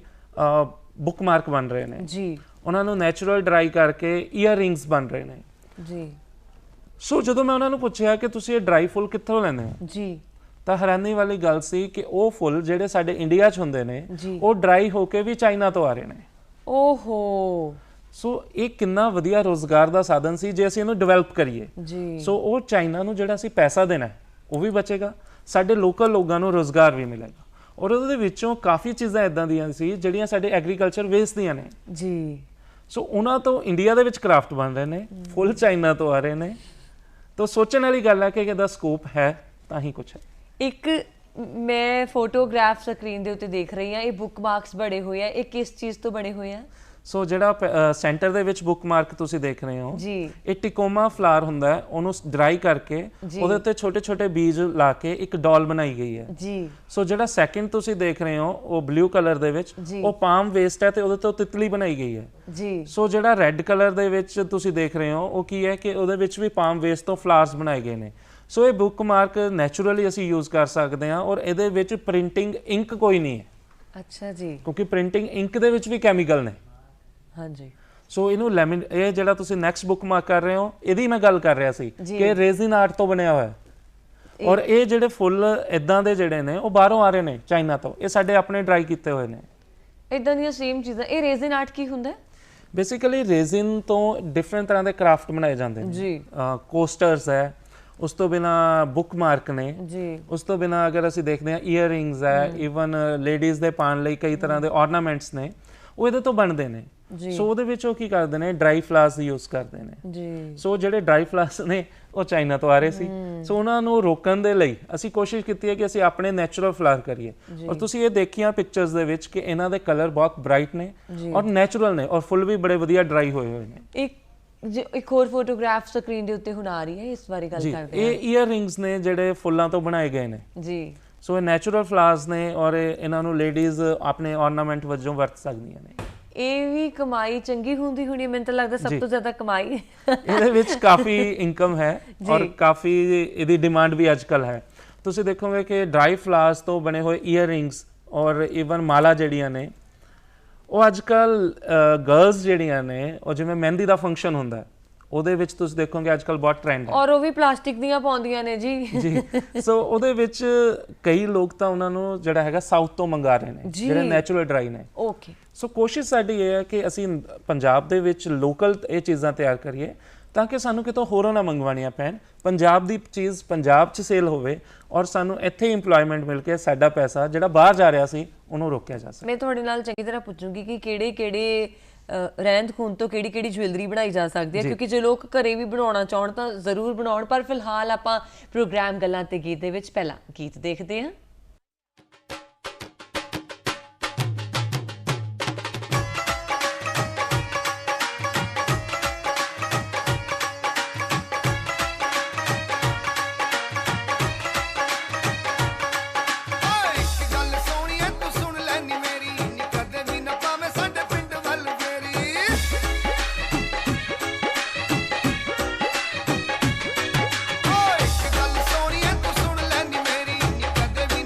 ਬੁੱਕ ਮਾਰਕ ਬਣ ਰਹੇ ਨੇ ਜੀ। ਉਹਨਾਂ ਨੂੰ ਨੈਚੁਰਲ ਡਰਾਈ ਕਰਕੇ ਈਅਰ ਰਿੰਗਸ ਬਣ ਰਹੇ ਨੇ ਜੀ। ਸੋ ਜਦੋਂ ਮੈਂ ਉਹਨਾਂ ਨੂੰ ਪੁੱਛਿਆ ਕਿ ਤੁਸੀਂ ਇਹ ਡਰਾਈ ਫੁੱਲ ਕਿੱਥੋਂ ਲੈਂਦੇ ਹੋ ਜੀ, ਤਾਂ ਹੈਰਾਨੀ ਵਾਲੀ ਗੱਲ ਸੀ ਕਿ ਉਹ ਫੁੱਲ ਜਿਹੜੇ ਸਾਡੇ ਇੰਡੀਆ 'ਚ ਹੁੰਦੇ ਨੇ ਉਹ ਡਰਾਈ ਹੋ ਕੇ ਵੀ ਚਾਈਨਾ ਤੋਂ ਆ ਰਹੇ ਨੇ। ਓਹੋ। ਸੋ ਇਹ ਕਿੰਨਾ ਵਧੀਆ ਰੋਜ਼ਗਾਰ ਦਾ ਸਾਧਨ ਸੀ ਜੇ ਅਸੀਂ ਇਹਨੂੰ ਡਿਵੈਲਪ ਕਰੀਏ ਜੀ। ਸੋ ਉਹ ਚਾਈਨਾ ਨੂੰ ਜਿਹੜਾ ਅਸੀਂ ਪੈਸਾ ਦੇਣਾ ਉਹ ਵੀ ਬਚੇਗਾ, ਸਾਡੇ ਲੋਕਲ ਲੋਕਾਂ ਨੂੰ ਰੋਜ਼ਗਾਰ ਵੀ ਮਿਲੇਗਾ। ਔਰ ਉਹਦੇ ਵਿੱਚੋਂ ਕਾਫੀ ਚੀਜ਼ਾਂ ਇਦਾਂ ਦੀਆਂ ਸੀ ਜਿਹੜੀਆਂ ਸਾਡੇ ਐਗਰੀਕਲਚਰ ਵੇਸਟ ਦੀਆਂ ਨੇ ਜੀ। ਸੋ ਉਹਨਾਂ ਤੋਂ ਇੰਡੀਆ ਦੇ ਵਿੱਚ ਕਰਾਫਟ ਬਣ ਰਹੇ ਨੇ, ਫੁੱਲ ਚਾਈਨਾ ਤੋਂ ਆ ਰਹੇ ਨੇ। ਤਾਂ ਸੋਚਣ ਵਾਲੀ ਗੱਲ ਹੈ ਕਿ ਇਹਦਾ ਸਕੋਪ ਹੈ ਤਾਂ ਹੀ ਕੁਛ ਹੈ। ਇੱਕ ਮੈਂ ਫੋਟੋਗ੍ਰਾਫ ਸਕਰੀਨ ਦੇ ਉੱਤੇ ਦੇਖ ਰਹੀ ਹਾਂ, ਇਹ ਬੁੱਕ ਮਾਰਕਸ ਬਣੇ ਹੋਏ ਆ, ਇਹ ਕਿਸ ਚੀਜ਼ ਤੋਂ ਬਣੇ ਹੋਏ ਆ? ਸੋ ਜਿਹੜਾ ਸੈਂਟਰ ਦੇ ਵਿੱਚ ਬੁੱਕ ਮਾਰਕ ਤੁਸੀਂ ਦੇਖ ਰਹੇ ਹੋ ਜੀ, ਇਹ ਟਿਕੋਮਾ ਫਲਾਵਰ ਹੁੰਦਾ ਹੈ। ਉਹਨੂੰ ਡਰਾਈ ਕਰਕੇ ਉਹਦੇ ਉੱਤੇ ਛੋਟੇ ਛੋਟੇ ਬੀਜ ਲਾ ਕੇ ਇੱਕ ਡਾਲ ਬਣਾਈ ਗਈ ਹੈ ਜੀ। ਸੋ ਜਿਹੜਾ ਸੈਕਿੰਡ ਤੁਸੀਂ ਦੇਖ ਰਹੇ ਹੋ ਉਹ ਬਲੂ ਕਲਰ ਦੇ ਵਿੱਚ, ਉਹ ਪਾਮ ਵੇਸਟ ਹੈ ਤੇ ਉਹਦੇ ਤੋਂ ਤਿਤਲੀ ਬਣਾਈ ਗਈ ਹੈ ਜੀ। ਸੋ ਜਿਹੜਾ ਰੈੱਡ ਕਲਰ ਦੇ ਵਿੱਚ ਤੁਸੀਂ ਦੇਖ ਰਹੇ ਹੋ ਉਹ ਕੀ ਹੈ ਕਿ ਉਹਦੇ ਵਿੱਚ ਵੀ ਪਾਮ ਵੇਸਟ ਤੋਂ ਫਲਾਵਰਸ ਬਣਾਏ ਗਏ ਨੇ। ਸੋ ਇਹ ਬੁੱਕ ਮਾਰਕ ਨੈਚੁਰਲੀ ਅਸੀਂ ਯੂਜ਼ ਕਰ ਸਕਦੇ ਹਾਂ ਔਰ ਇਹਦੇ ਵਿੱਚ ਪ੍ਰਿੰਟਿੰਗ ਇੰਕ ਕੋਈ ਨਹੀਂ ਹੈ। ਅੱਛਾ ਜੀ। ਕਿਉਂਕਿ ਪ੍ਰਿੰਟਿੰਗ ਇੰਕ ਦੇ ਵਿੱਚ ਵੀ ਕੈਮੀਕਲ ਨੇ। ਹਾਂਜੀ। ਸੋ ਇਹਨੂੰ ਲੈਮਨ, ਇਹ ਜਿਹੜਾ ਤੁਸੀਂ ਨੈਕਸਟ ਬੁੱਕ ਮਾਰਕ ਕਰ ਰਹੇ ਹੋ ਇਹਦੀ ਮੈਂ ਗੱਲ ਕਰ ਰਿਹਾ ਸੀ ਕਿ ਰੇਜ਼ਿਨ ਆਰਟ ਤੋਂ ਬਣਿਆ ਹੋਇਆ। ਔਰ ਇਹ ਜਿਹੜੇ ਫੁੱਲ ਇਦਾਂ ਦੇ ਜਿਹੜੇ ਨੇ ਉਹ ਬਾਹਰੋਂ ਆ ਰਹੇ ਨੇ, ਚਾਈਨਾ ਤੋਂ। ਇਹ ਸਾਡੇ ਆਪਣੇ ਡਰਾਈ ਕੀਤੇ ਹੋਏ ਨੇ ਇਦਾਂ ਦੀਆਂ ਸੇਮ ਚੀਜ਼ਾਂ। ਇਹ ਰੇਜ਼ਿਨ ਆਰਟ ਕੀ ਹੁੰਦਾ? ਬੇਸਿਕਲੀ ਰੇਜ਼ਿਨ ਤੋਂ ਡਿਫਰੈਂਟ ਤਰ੍ਹਾਂ ਦੇ ਕਰਾਫਟ ਬਣਾਏ ਜਾਂਦੇ ਨੇ ਜੀ। ਕੋਸਟਰਸ ਹੈ, ਉਸ ਤੋਂ ਬਿਨਾ ਬੁੱਕ ਮਾਰਕ ਨੇ ਜੀ। ਉਸ ਤੋਂ ਬਿਨਾ ਅਗਰ ਅਸੀਂ ਦੇਖਦੇ ਹਾਂ ਈਅਰ ਰਿੰਗਸ ਹੈ, ਈਵਨ ਲੇਡੀਜ਼ ਦੇ ਪਾਉਣ ਲਈ ਕਈ ਤਰ੍ਹਾਂ ਦੇ ਆਰਨਾਮੈਂਟਸ ਨੇ, ਉਹ ਇਹਦੇ ਤੋਂ ਬਣਦੇ ਨੇ। ਸੋ ਉਹਦੇ ਵਿੱਚ ਉਹ ਕੀ ਕਰਦੇ ਨੇ, ਡਰਾਈ ਫਲਾਵਰਸ ਦੀ ਯੂਜ਼ ਕਰਦੇ ਨੇ ਜੀ। ਸੋ ਜਿਹੜੇ ਡਰਾਈ ਫਲਾਵਰਸ ਨੇ ਉਹ ਚਾਈਨਾ ਤੋਂ ਆ ਰਹੇ ਸੀ। ਸੋ ਉਹਨਾਂ ਨੂੰ ਰੋਕਣ ਦੇ ਲਈ ਅਸੀਂ ਕੋਸ਼ਿਸ਼ ਕੀਤੀ ਹੈ ਕਿ ਅਸੀਂ ਆਪਣੇ ਨੈਚੁਰਲ ਫਲਾਵਰ ਕਰੀਏ। ਔਰ ਤੁਸੀਂ ਇਹ ਦੇਖੀਆਂ ਪਿਕਚਰਸ ਦੇ ਵਿੱਚ ਕਿ ਇਹਨਾਂ ਦੇ ਕਲਰ ਬਹੁਤ ਬ੍ਰਾਈਟ ਨੇ ਔਰ ਨੈਚੁਰਲ ਨੇ ਔਰ ਫੁੱਲ ਵੀ ਬੜੇ ਵਧੀਆ ਡਰਾਈ ਹੋਏ ਹੋਏ ਨੇ। ਇੱਕ ਹੋਰ ਫੋਟੋਗ੍ਰਾਫ ਸਕਰੀਨ ਦੇ ਉੱਤੇ ਹੁਣ ਆ ਰਹੀ ਹੈ, ਇਸ ਬਾਰੇ ਗੱਲ ਕਰਦੇ ਹਾਂ। ਇਹ ਈਅਰ ਰਿੰਗਸ ਨੇ ਜਿਹੜੇ ਫੁੱਲਾਂ ਤੋਂ ਬਣਾਏ ਗਏ ਨੇ ਜੀ। ਸੋ ਇਹ ਨੈਚੁਰਲ ਫਲਾਵਰਸ ਨੇ ਔਰ ਇਹਨਾਂ ਨੂੰ ਲੇਡੀਜ਼ ਆਪਣੇ ਆਰਨਾਮੈਂਟ ਵਜੋਂ ਵਰਤ ਸਕਦੀਆਂ ਨੇ। ਇਹ ਵੀ ਕਮਾਈ ਚੰਗੀ ਹੁੰਦੀ ਹੋਣੀ, ਮੈਨੂੰ ਤਾਂ ਲੱਗਦਾ ਸਭ ਤੋਂ ਜ਼ਿਆਦਾ ਕਮਾਈ ਇਹਦੇ ਵਿੱਚ ਕਾਫੀ ਇਨਕਮ ਹੈ ਔਰ ਕਾਫੀ ਇਹਦੀ ਡਿਮਾਂਡ ਵੀ ਅੱਜਕੱਲ ਹੈ। ਤੁਸੀਂ ਦੇਖੋਗੇ ਕਿ ਡਰਾਈ ਫਲਾਵਰਸ ਤੋਂ ਬਣੇ ਹੋਏ ਈਅਰ ਰਿੰਗਸ ਔਰ ਈਵਨ ਮਾਲਾ ਜਿਹੜੀਆਂ ਨੇ ਉਹ ਅੱਜਕੱਲ ਗਰਲਸ ਜਿਹੜੀਆਂ ਨੇ ਉਹ ਜਿਵੇਂ ਮਹਿੰਦੀ ਦਾ ਫੰਕਸ਼ਨ ਹੁੰਦਾ ਉਹਦੇ ਵਿੱਚ ਤੁਸੀਂ ਦੇਖੋਗੇ ਅੱਜਕੱਲ ਬਹੁਤ ਟ੍ਰੈਂਡ ਹੈ ਔਰ ਉਹ ਵੀ ਪਲਾਸਟਿਕ ਦੀਆਂ ਪਾਉਂਦੀਆਂ ਨੇ ਜੀ। ਜੀ। ਸੋ ਉਹਦੇ ਵਿੱਚ ਕਈ ਲੋਕ ਤਾਂ ਉਹਨਾਂ ਨੂੰ ਜਿਹੜਾ ਹੈਗਾ ਸਾਊਥ ਤੋਂ ਮੰਗਾ ਰਹੇ ਨੇ ਜਿਹੜੇ ਨੈਚੁਰਲ ਡਰਾਈ ਨੇ। ਓਕੇ। ਸੋ ਕੋਸ਼ਿਸ਼ ਸਾਡੀ ਇਹ ਹੈ ਕਿ ਅਸੀਂ ਪੰਜਾਬ ਦੇ ਵਿੱਚ ਲੋਕਲ ਇਹ ਚੀਜ਼ਾਂ ਤਿਆਰ ਕਰੀਏ ਤਾਂ ਕਿ ਸਾਨੂੰ ਕਿਤੋਂ ਹੋਰੋਂ ਨਾ ਮੰਗਵਾਉਣੀਆਂ ਪੈਣ, ਪੰਜਾਬ ਦੀ ਚੀਜ਼ ਪੰਜਾਬ 'ਚ ਸੇਲ ਹੋਵੇ ਔਰ ਸਾਨੂੰ ਇੱਥੇ ਇੰਪਲੋਇਮੈਂਟ ਮਿਲ ਕੇ ਸਾਡਾ ਪੈਸਾ ਜਿਹੜਾ ਬਾਹਰ ਜਾ ਰਿਹਾ ਸੀ ਉਹਨੂੰ ਰੋਕਿਆ ਜਾ ਸਕੇ। ਮੈਂ ਤੁਹਾਡੇ ਨਾਲ ਚੰਗੀ ਤਰ੍ਹਾਂ ਪੁੱਛੂੰਗੀ ਕਿ ਕਿਹੜੇ ਰਹਿੰਦ ਖੂੰਹਦ ਤੋਂ ਕਿਹੜੀ ਜੁਐਲਰੀ ਬਣਾਈ ਜਾ ਸਕਦੀ ਹੈ, ਕਿਉਂਕਿ ਜੇ ਲੋਕ ਘਰੇ ਵੀ ਬਣਾਉਣਾ ਚਾਹਣ ਤਾਂ ਜ਼ਰੂਰ ਬਣਾਉਣ। ਪਰ ਫਿਲਹਾਲ ਆਪਾਂ ਪ੍ਰੋਗਰਾਮ ਗੱਲਾਂ ਤੇ ਗੀਤ ਦੇ ਵਿੱਚ ਪਹਿਲਾਂ ਗੀਤ ਦੇਖਦੇ ਹਾਂ। ਓਏ ਇੱਕ ਗੱਲ ਸੋਹਣੀਏ ਤੂੰ ਸੁਣ ਲੈਨੀ ਮੇਰੀ, ਕਦੇ ਵੀ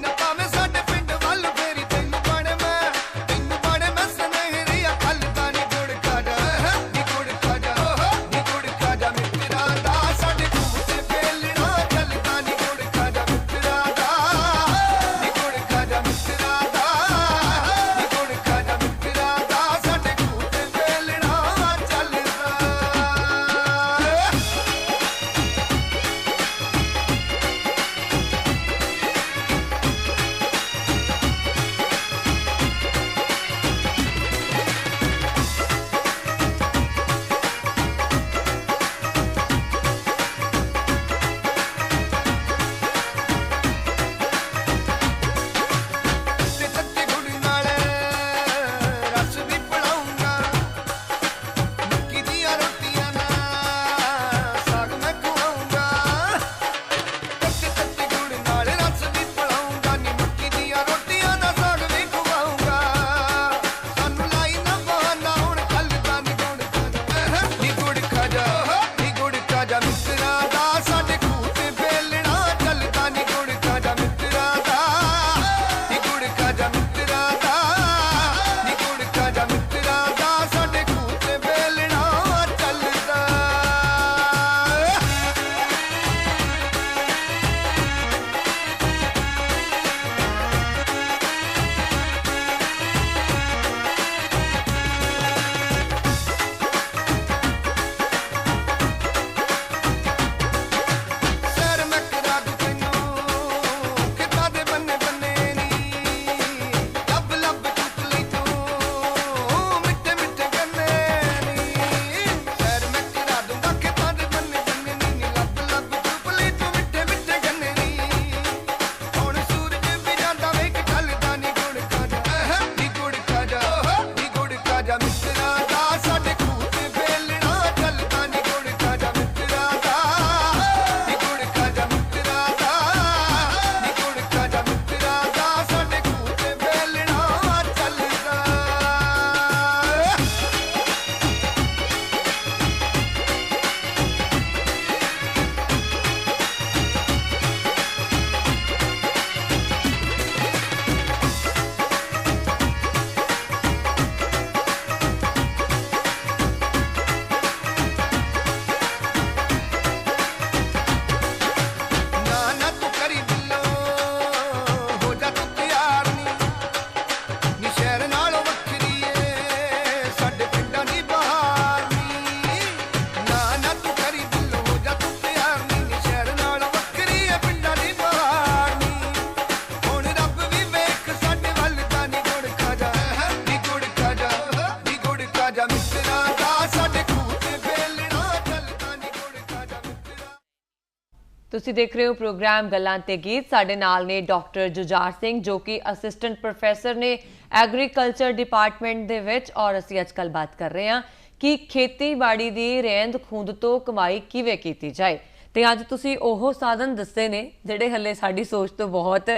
ਤੁਸੀਂ ਦੇਖ ਰਹੇ ਹੋ ਪ੍ਰੋਗਰਾਮ ਗੱਲਾਂ ਤੇ ਗੀਤ। ਸਾਡੇ ਨਾਲ ਨੇ ਡਾਕਟਰ ਜੁਝਾਰ ਸਿੰਘ ਜੋ ਕਿ ਅਸਿਸਟੈਂਟ ਪ੍ਰੋਫੈਸਰ ਨੇ ਐਗਰੀਕਲਚਰ ਡਿਪਾਰਟਮੈਂਟ ਦੇ ਵਿੱਚ, ਔਰ ਅਸੀਂ ਅੱਜ ਕੱਲ੍ਹ ਬਾਤ ਕਰ ਰਹੇ ਹਾਂ ਕਿ ਖੇਤੀਬਾੜੀ ਦੀ ਰਹਿੰਦ ਖੂੰਹਦ ਤੋਂ ਕਮਾਈ ਕਿਵੇਂ ਕੀਤੀ ਜਾਏ। ਤੇ ਅੱਜ ਤੁਸੀਂ ਉਹ ਸਾਧਨ ਦੱਸੇ ਨੇ ਜਿਹੜੇ ਹਲੇ ਸਾਡੀ ਸੋਚ ਤੋਂ ਬਹੁਤ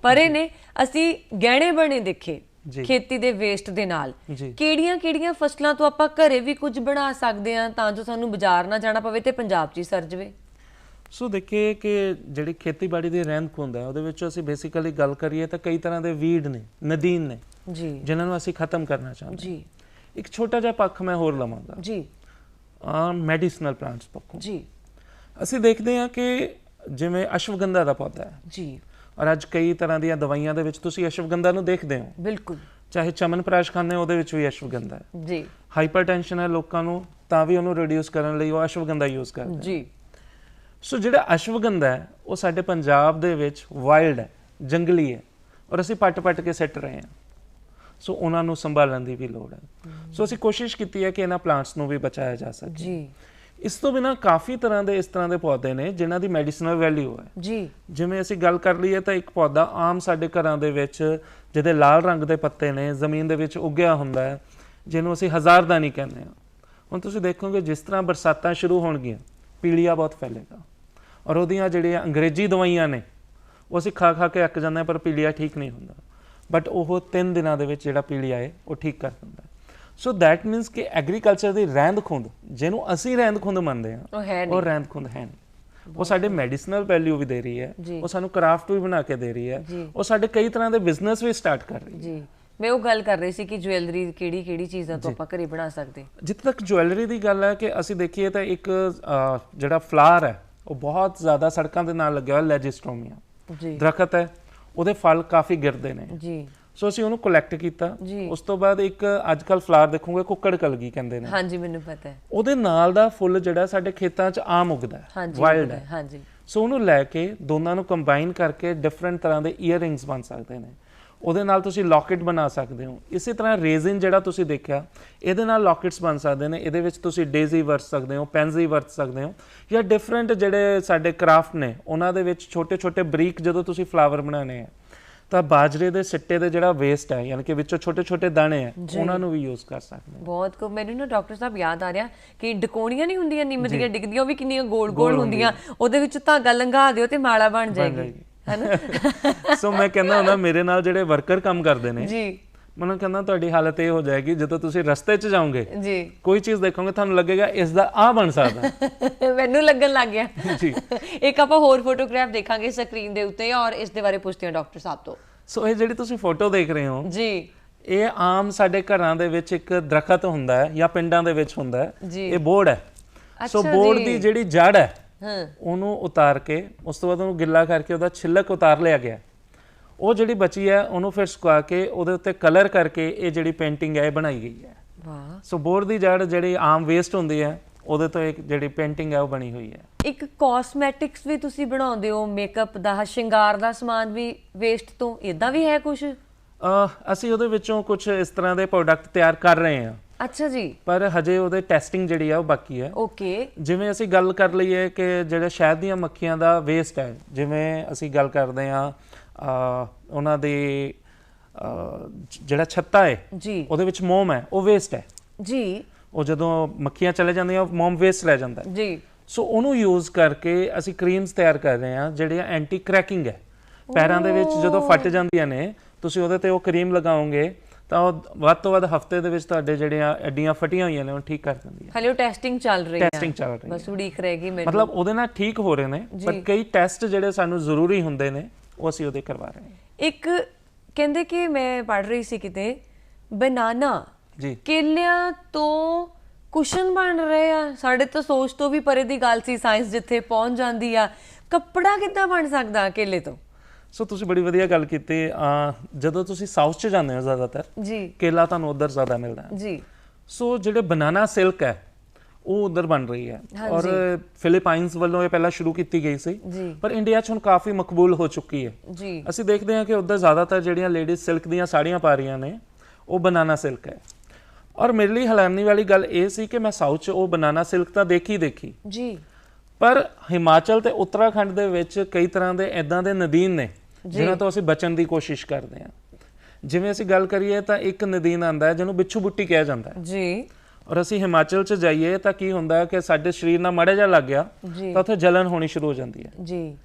ਪਰੇ ਨੇ। ਅਸੀਂ ਗਹਿਣੇ ਬਣੇ ਦੇਖੇ ਖੇਤੀ ਦੇ ਵੇਸਟ ਦੇ ਨਾਲ, ਕਿਹੜੀਆਂ ਫਸਲਾਂ ਤੋਂ ਆਪਾਂ ਘਰੇ ਵੀ ਕੁਝ ਬਣਾ ਸਕਦੇ ਹਾਂ ਤਾਂ ਜੋ ਸਾਨੂੰ ਬਾਜ਼ਾਰ ਨਾ ਜਾਣਾ ਪਵੇ ਤੇ ਪੰਜਾਬ 'ਚ ਹੀ ਸਰ ਜਾਵੇ। ਸੋ ਦੇਖੀਏ ਕਿ ਜਿਹੜੀ ਖੇਤੀਬਾੜੀ ਦੀ ਰਹਿੰਦ ਖੂੰਹਦ ਹੈ ਉਹਦੇ ਵਿੱਚ ਅਸੀਂ ਬੇਸਿਕਲੀ ਗੱਲ ਕਰੀਏ ਤਾਂ ਕਈ ਤਰ੍ਹਾਂ ਦੇ ਵੀਡ ਨੇ, ਨਦੀਨ ਨੇ ਜਿਨ੍ਹਾਂ ਨੂੰ ਅਸੀਂ ਖਤਮ ਕਰਨਾ ਚਾਹੁੰਦੇ ਹਾਂ। ਇੱਕ ਛੋਟਾ ਜਿਹਾ ਪੱਖ ਮੈਂ ਹੋਰ ਲਵਾਂਗਾ ਮੈਡੀਸਨਲ ਪਲਾਂਟਸ ਪੱਖੋਂ। ਅਸੀਂ ਦੇਖਦੇ ਹਾਂ ਕਿ ਜਿਵੇਂ ਅਸ਼ਵਗੰਧਾ ਦਾ ਪੌਦਾ ਹੈ ਔਰ ਅੱਜ ਕਈ ਤਰ੍ਹਾਂ ਦੀਆਂ ਦਵਾਈਆਂ ਦੇ ਵਿੱਚ ਤੁਸੀਂ ਅਸ਼ਵਗੰਧਾ ਨੂੰ ਦੇਖਦੇ ਹੋ। ਬਿਲਕੁਲ, ਚਾਹੇ ਚਮਨਪ੍ਰਾਸ਼ ਖਾਂਦੇ ਉਹਦੇ ਵਿੱਚ ਵੀ ਅਸ਼ਵਗੰਧਾ ਹੈ ਜੀ। ਹਾਈਪਰਟੈਂਸ਼ਨ ਹੈ ਲੋਕਾਂ ਨੂੰ ਤਾਂ ਵੀ ਉਹਨੂੰ ਰਿਡਿਊਸ ਕਰਨ ਲਈ ਉਹ ਅਸ਼ਵਗੰਧਾ ਯੂਜ਼ ਕਰਦੇ ਜੀ। ਸੋ ਜਿਹੜਾ ਅਸ਼ਵਗੰਧਾ ਹੈ ਉਹ ਸਾਡੇ ਪੰਜਾਬ ਦੇ ਵਿੱਚ ਵਾਈਲਡ ਹੈ, ਜੰਗਲੀ ਹੈ, ਔਰ ਅਸੀਂ ਪੱਟ ਕੇ ਸਿੱਟ ਰਹੇ ਹਾਂ। ਸੋ ਉਹਨਾਂ ਨੂੰ ਸੰਭਾਲਣ ਦੀ ਵੀ ਲੋੜ ਹੈ। ਸੋ ਅਸੀਂ ਕੋਸ਼ਿਸ਼ ਕੀਤੀ ਹੈ ਕਿ ਇਹਨਾਂ ਪਲਾਂਟਸ ਨੂੰ ਵੀ ਬਚਾਇਆ ਜਾ ਸਕੇ ਜੀ। ਇਸ ਤੋਂ ਬਿਨਾਂ ਕਾਫੀ ਤਰ੍ਹਾਂ ਦੇ ਇਸ ਤਰ੍ਹਾਂ ਦੇ ਪੌਦੇ ਨੇ ਜਿਨ੍ਹਾਂ ਦੀ ਮੈਡੀਸਨਲ ਵੈਲਿਊ ਹੈ ਜੀ। ਜਿਵੇਂ ਅਸੀਂ ਗੱਲ ਕਰ ਲਈਏ ਤਾਂ ਇੱਕ ਪੌਦਾ ਆਮ ਸਾਡੇ ਘਰਾਂ ਦੇ ਵਿੱਚ ਜਿਹਦੇ ਲਾਲ ਰੰਗ ਦੇ ਪੱਤੇ ਨੇ, ਜ਼ਮੀਨ ਦੇ ਵਿੱਚ ਉੱਗਿਆ ਹੁੰਦਾ ਹੈ, ਜਿਹਨੂੰ ਅਸੀਂ ਹਜ਼ਾਰਦਾਨੀ ਕਹਿੰਦੇ ਹਾਂ। ਹੁਣ ਤੁਸੀਂ ਦੇਖੋਗੇ ਜਿਸ ਤਰ੍ਹਾਂ ਬਰਸਾਤਾਂ ਸ਼ੁਰੂ ਹੋਣਗੀਆਂ ਪੀਲੀਆ ਬਹੁਤ ਫੈਲੇਗਾ, ਔਰ ਉਹਦੀਆਂ ਜਿਹੜੀਆਂ ਅੰਗਰੇਜ਼ੀ ਦਵਾਈਆਂ ਨੇ ਉਹ ਅਸੀਂ ਖਾ ਕੇ ਅੱਕ ਜਾਂਦੇ ਹਾਂ, ਪਰ ਪੀਲੀਆ ਠੀਕ ਨਹੀਂ ਹੁੰਦਾ। ਬਟ ਉਹ 3 ਦਿਨਾਂ ਦੇ ਵਿੱਚ ਜਿਹੜਾ ਪੀਲੀਆ ਹੈ ਉਹ ਠੀਕ ਕਰ ਦਿੰਦਾ। ਸੋ ਦੈਟ ਮੀਨਸ ਕਿ ਐਗਰੀਕਲਚਰ ਦੀ ਰਹਿੰਦ ਖੂੰਹਦ ਜਿਹਨੂੰ ਅਸੀਂ ਰਹਿੰਦ ਖੂੰਹਦ ਮੰਨਦੇ ਹਾਂ ਉਹ ਰਹਿੰਦ ਖੂੰਹਦ ਹੈ ਨਹੀਂ। ਉਹ ਸਾਡੇ ਮੈਡੀਸਨਲ ਵੈਲਿਊ ਵੀ ਦੇ ਰਹੀ ਹੈ, ਉਹ ਸਾਨੂੰ ਕਰਾਫਟ ਵੀ ਬਣਾ ਕੇ ਦੇ ਰਹੀ ਹੈ, ਉਹ ਸਾਡੇ ਕਈ ਤਰ੍ਹਾਂ ਦੇ ਬਿਜ਼ਨਸ ਵੀ ਸਟਾਰਟ ਕਰ ਰਹੀ ਹੈ ਜੀ। ਮੈਂ ਉਹ ਗੱਲ ਕਰ ਰਹੀ ਸੀ ਕਿ ਜੁਐਲਰੀ ਕਿਹੜੀ ਚੀਜ਼ਾਂ ਤੋਂ ਆਪਾਂ ਘਰੇ ਬਣਾ ਸਕਦੇ। ਜਿੱਥੇ ਤੱਕ ਜੁਐਲਰੀ ਦੀ ਗੱਲ ਹੈ ਕਿ ਅਸੀਂ ਦੇਖੀਏ ਤਾਂ ਇੱਕ ਜਿਹੜਾ ਫਲਾਰ ਹੈ ਉਹ ਬਹੁਤ ਜ਼ਿਆਦਾ ਸੜਕਾਂ ਦੇ ਨਾਲ ਲੱਗਿਆ ਹੋਇਆ ਲੈਜਿਸਟ੍ਰੋਮੀਆ ਦਰਖਤ ਹੈ, ਉਹਦੇ ਫਲ ਕਾਫੀ ਗਿਰਦੇ ਨੇ ਜੀ। ਸੋ ਅਸੀਂ ਉਹਨੂੰ ਕਲੈਕਟ ਕੀਤਾ। ਉਸ ਤੋਂ ਬਾਅਦ ਇੱਕ ਅੱਜ ਕੱਲ ਫਲਾਰ ਦੇਖੋਗੇ ਕੁੱਕੜ ਕਲਗੀ ਕਹਿੰਦੇ ਨੇ। ਹਾਂਜੀ, ਮੈਨੂੰ ਪਤਾ ਹੈ। ਉਹਦੇ ਨਾਲ ਦਾ ਫੁੱਲ ਜਿਹੜਾ ਸਾਡੇ ਖੇਤਾਂ 'ਚ ਆਮ ਉੱਗਦਾ ਹੈ, ਵਾਈਲਡ ਹੈ। ਹਾਂਜੀ, ਸੋ ਉਹਨੂੰ ਲੈ ਕੇ ਦੋਨਾਂ ਨੂੰ ਕੰਬਾਈਨ ਕਰਕੇ ਡਿਫਰੈਂਟ ਤਰ੍ਹਾਂ ਦੇ ਈਅਰਿੰਗਸ ਬਣ ਸਕਦੇ ਨੇ। ਉਹਦੇ ਨਾਲ ਤੁਸੀਂ ਲੌਕਟ ਬਣਾ ਸਕਦੇ ਹੋ। ਇਸੇ ਤਰ੍ਹਾਂ ਰੇਜ਼ਿਨ ਜਿਹੜਾ ਤੁਸੀਂ ਦੇਖਿਆ ਇਹਦੇ ਨਾਲ ਲੌਕਟਸ ਬਣ ਸਕਦੇ ਨੇ। ਇਹਦੇ ਵਿੱਚ ਤੁਸੀਂ ਡੇਜ਼ੀ ਵਰਤ ਸਕਦੇ ਹੋ, ਪੈਨਜ਼ੀ ਵਰਤ ਸਕਦੇ ਹੋ, ਜਾਂ ਡਿਫਰੈਂਟ ਜਿਹੜੇ ਸਾਡੇ ਕਰਾਫਟ ਨੇ ਉਹਨਾਂ ਦੇ ਵਿੱਚ ਛੋਟੇ ਬਰੀਕ ਜਦੋਂ ਤੁਸੀਂ ਫਲਾਵਰ ਬਣਾਉਣੇ ਆ ਤਾਂ ਬਾਜਰੇ ਦੇ ਸਿੱਟੇ ਦੇ ਜਿਹੜਾ ਵੇਸਟ ਹੈ ਯਾਨੀ ਕਿ ਵਿੱਚੋਂ ਛੋਟੇ ਦਾਣੇ ਹੈ ਉਹਨਾਂ ਨੂੰ ਵੀ ਯੂਜ਼ ਕਰ ਸਕਦੇ ਹੋ। ਬਹੁਤ ਕੋ ਮੈਨੂੰ ਨਾ ਡਾਕਟਰ ਸਾਹਿਬ ਯਾਦ ਆ ਰਿਹਾ ਕਿ ਡਕੋਣੀਆਂ ਨਹੀਂ ਹੁੰਦੀਆਂ ਨਿੰਮ ਦੀਆਂ ਡਿੱਗਦੀਆਂ, ਉਹ ਵੀ ਕਿੰਨੀਆਂ ਗੋਲ ਹੁੰਦੀਆਂ, ਉਹਦੇ ਵਿੱਚ ਧਾਗਾ ਲੰਘਾ ਦਿਓ ਤੇ ਮਾਲਾ ਬਣ ਜਾਏਗੀ। ਸੋ ਮੈਂ ਕਹਿੰਦਾ ਹੁੰਦਾ ਮੇਰੇ ਨਾਲ ਜਿਹੜੇ ਵਰਕਰ ਕੰਮ ਕਰਦੇ ਨੇ ਜੀ, ਮੈਨੂੰ ਕਹਿੰਦਾ ਤੁਹਾਡੀ ਹਾਲਤ ਇਹ ਹੋ ਜਾਏਗੀ ਜਦੋਂ ਤੁਸੀਂ ਰਸਤੇ 'ਚ ਜਾਓਗੇ ਜੀ, ਕੋਈ ਚੀਜ਼ ਦੇਖੋਗੇ ਤੁਹਾਨੂੰ ਲੱਗੇਗਾ ਇਸ ਦਾ ਆ ਬਣ ਸਕਦਾ। ਮੈਨੂੰ ਲੱਗਣ ਲੱਗ ਗਿਆ ਜੀ। ਇੱਕ ਆਪਾਂ ਹੋਰ ਫੋਟੋਗ੍ਰਾਫ ਦੇਖਾਂਗੇ ਸਕਰੀਨ ਦੇ ਉੱਤੇ ਔਰ ਇਸ ਦੇ ਬਾਰੇ ਪੁੱਛਦੇ ਹਾਂ ਡਾਕਟਰ ਸਾਹਿਬ ਤੋਂ। ਸੋ ਇਹ ਜਿਹੜੀ ਤੁਸੀਂ ਫੋਟੋ ਦੇਖ ਰਹੇ ਹੋ ਜੀ, ਇਹ ਆਮ ਸਾਡੇ ਘਰਾਂ ਦੇ ਵਿੱਚ ਇੱਕ ਦਰਖਤ ਹੁੰਦਾ ਹੈ ਜਾਂ ਪਿੰਡਾਂ ਦੇ ਵਿੱਚ ਹੁੰਦਾ ਹੈ। ਇਹ ਬੋੜ ਹੈ। ਸੋ ਬੋੜ ਦੀ ਜਿਹੜੀ ਜੜ ਹੈ ਉਹਨੂੰ ਉਤਾਰ ਕੇ ਉਸ ਤੋਂ ਬਾਅਦ ਉਹਨੂੰ ਗਿੱਲਾ ਕਰਕੇ ਉਹਦਾ ਛਿੱਲਕ ਉਤਾਰ ਲਿਆ ਗਿਆ। ਉਹ ਜਿਹੜੀ ਬਚੀ ਹੈ ਉਹਨੂੰ ਫਿਰ ਸੁਕਾ ਕੇ ਉਹਦੇ ਉੱਤੇ ਕਲਰ ਕਰਕੇ ਇਹ ਜਿਹੜੀ ਪੇਂਟਿੰਗ ਹੈ ਇਹ ਬਣਾਈ ਗਈ ਹੈ। ਵਾਹ। ਸੋ ਬੋੜ ਦੀ ਜੜ ਜਿਹੜੀ ਆਮ ਵੇਸਟ ਹੁੰਦੀ ਹੈ ਉਹਦੇ ਤੋਂ ਇੱਕ ਜਿਹੜੀ ਪੇਂਟਿੰਗ ਹੈ ਉਹ ਬਣੀ ਹੋਈ ਹੈ। ਇੱਕ ਕਾਸਮੈਟਿਕਸ ਵੀ ਤੁਸੀਂ ਬਣਾਉਂਦੇ ਹੋ, ਮੇਕਅਪ ਦਾ, ਸ਼ਿੰਗਾਰ ਦਾ ਸਮਾਨ ਵੀ ਵੇਸਟ ਤੋਂ, ਇਦਾਂ ਵੀ ਹੈ ਕੁਝ? ਅਸੀਂ ਉਹਦੇ ਵਿੱਚੋਂ ਕੁਝ ਇਸ ਤਰ੍ਹਾਂ ਦੇ ਪ੍ਰੋਡਕਟ ਤਿਆਰ ਕਰ ਰਹੇ ਹਾਂ। ਅੱਛਾ ਜੀ। ਪਰ ਹਜੇ ਉਹਦੇ ਟੈਸਟਿੰਗ ਜਿਹੜੀ ਆ ਉਹ ਬਾਕੀ ਹੈ। ਓਕੇ। ਜਿਵੇਂ ਅਸੀਂ ਗੱਲ ਕਰ ਲਈਏ ਕਿ ਜਿਹੜੇ ਸ਼ਹਿਦ ਦੀਆਂ ਮੱਖੀਆਂ ਦਾ ਵੇਸਟ ਹੈ, ਜਿਵੇਂ ਅਸੀਂ ਗੱਲ ਕਰਦੇ ਹਾਂ ਉਹਨਾਂ ਦੇ ਜਿਹੜਾ ਛੱਤਾ ਹੈ ਜੀ ਉਹਦੇ ਵਿੱਚ ਮੋਮ ਹੈ ਉਹ ਵੇਸਟ ਹੈ ਜੀ। ਉਹ ਜਦੋਂ ਮੱਖੀਆਂ ਚਲੇ ਜਾਂਦੀਆਂ ਮੋਮ ਵੇਸਟ ਰਹਿ ਜਾਂਦਾ ਜੀ। ਸੋ ਉਹਨੂੰ ਯੂਜ਼ ਕਰਕੇ ਅਸੀਂ ਕਰੀਮਸ ਤਿਆਰ ਕਰ ਰਹੇ ਹਾਂ ਜਿਹੜੀਆਂ ਐਂਟੀ ਕ੍ਰੈਕਿੰਗ ਹੈ। ਪੈਰਾਂ ਦੇ ਵਿੱਚ ਜਦੋਂ ਫਟ ਜਾਂਦੀਆਂ ਨੇ ਤੁਸੀਂ ਉਹਦੇ ਤੇ ਉਹ ਕਰੀਮ ਲਗਾਓਗੇ ਤਾਂ ਉਹ ਵੱਧ ਤੋਂ ਵੱਧ ਹਫਤੇ ਦੇ ਵਿੱਚ ਤੁਹਾਡੇ ਜਿਹੜੀਆਂ ਅੱਡੀਆਂ ਫਟੀਆਂ ਹੋਈਆਂ ਨੇ ਉਹ ਠੀਕ ਕਰ ਦਿੰਦੀ ਹੈ। ਹਾਲੇ ਉਹ ਟੈਸਟਿੰਗ ਚੱਲ ਰਹੀ ਹੈ। ਟੈਸਟਿੰਗ ਚੱਲ ਰਹੀ ਹੈ, ਬਸ ਉਡੀਕ ਰਹੇਗੀ ਮੈਨੂੰ। ਮਤਲਬ ਉਹਦੇ ਨਾਲ ਠੀਕ ਹੋ ਰਹੇ ਨੇ, ਪਰ ਕਈ ਟੈਸਟ ਜਿਹੜੇ ਸਾਨੂੰ ਜ਼ਰੂਰੀ ਹੁੰਦੇ ਨੇ ਉਹ ਅਸੀਂ ਉਹਦੇ ਕਰਵਾ ਰਹੇ ਹਾਂ। ਇੱਕ ਕਹਿੰਦੇ ਕਿ ਮੈਂ ਪੜ੍ਹ ਰਹੀ ਸੀ ਕਿਤੇ ਬਨਾਨਾ ਜੀ ਕੇਲਿਆਂ ਤੋਂ ਕੁਸ਼ਨ ਬਣ ਰਹੇ ਆ। ਸਾਡੇ ਤਾਂ ਸੋਚ ਤੋਂ ਵੀ ਪਰੇ ਦੀ ਗੱਲ ਸੀ ਸਾਇੰਸ ਜਿੱਥੇ ਪਹੁੰਚ ਜਾਂਦੀ ਆ। ਕੱਪੜਾ ਕਿੱਦਾਂ ਬਣ ਸਕਦਾ ਕੇਲੇ ਤੋਂ? ਸੋ ਤੁਸੀਂ ਬੜੀ ਵਧੀਆ ਗੱਲ ਕੀਤੀ। ਜਦੋਂ ਤੁਸੀਂ ਸਾਊਥ 'ਚ ਜਾਂਦੇ ਹੋ ਜ਼ਿਆਦਾਤਰ ਜੀ ਕੇਲਾ ਤੁਹਾਨੂੰ ਉੱਧਰ ਜ਼ਿਆਦਾ ਮਿਲਦਾ ਜੀ। ਸੋ ਜਿਹੜੇ ਬਨਾਨਾ ਸਿਲਕ ਹੈ ਉਹ ਉਧਰ ਬਣ ਰਹੀ ਹੈ ਔਰ ਫਿਲੀਪਾਈਨਸ ਵੱਲੋਂ ਇਹ ਪਹਿਲਾਂ ਸ਼ੁਰੂ ਕੀਤੀ ਗਈ ਸੀ, ਪਰ ਇੰਡੀਆ 'ਚ ਹੁਣ ਕਾਫੀ ਮਕਬੂਲ ਹੋ ਚੁੱਕੀ ਹੈ ਜੀ। ਅਸੀਂ ਦੇਖਦੇ ਹਾਂ ਕਿ ਉਧਰ ਜ਼ਿਆਦਾਤਰ ਜਿਹੜੀਆਂ ਲੇਡੀਜ਼ ਸਿਲਕ ਦੀਆਂ ਸਾੜੀਆਂ ਪਾ ਰਹੀਆਂ ਨੇ ਉਹ ਬਨਾਨਾ ਸਿਲਕ ਹੈ। ਔਰ ਮੇਰੇ ਲਈ ਹੈਰਾਨੀ ਵਾਲੀ ਗੱਲ ਇਹ ਸੀ ਕਿ ਮੈਂ ਸਾਊਥ 'ਚ ਉਹ ਬਨਾਨਾ ਸਿਲਕ ਤਾਂ ਦੇਖੀ ਜੀ, ਪਰ ਹਿਮਾਚਲ ਤੇ ਉੱਤਰਾਖੰਡ ਦੇ ਵਿੱਚ ਕਈ ਤਰ੍ਹਾਂ ਦੇ ਇਦਾਂ ਦੇ ਨਦੀਨ ਨੇ ਜਿਨ੍ਹਾਂ ਤੋਂ ਅਸੀਂ ਬਚਣ ਦੀ ਕੋਸ਼ਿਸ਼ ਕਰਦੇ ਹਾਂ। ਜਿਵੇਂ ਅਸੀਂ ਗੱਲ ਕਰੀਏ ਤਾਂ ਇੱਕ ਨਦੀਨ ਆਂਦਾ ਹੈ ਜਿਹਨੂੰ ਬਿੱਛੂ ਬੁੱਟੀ ਕਿਹਾ ਜਾਂਦਾ ਹੈ ਜੀ, ਔਰ ਅਸੀਂ ਹਿਮਾਚਲ 'ਚ ਜਾਈਏ ਤਾਂ ਕੀ ਹੁੰਦਾ ਕਿ ਸਾਡੇ ਸਰੀਰ ਨਾਲ ਮਾੜਾ ਜਿਹਾ ਲੱਗ ਗਿਆ ਤਾਂ ਉੱਥੇ ਜਲਨ ਹੋਣੀ ਸ਼ੁਰੂ ਹੋ ਜਾਂਦੀ ਹੈ ਜੀ।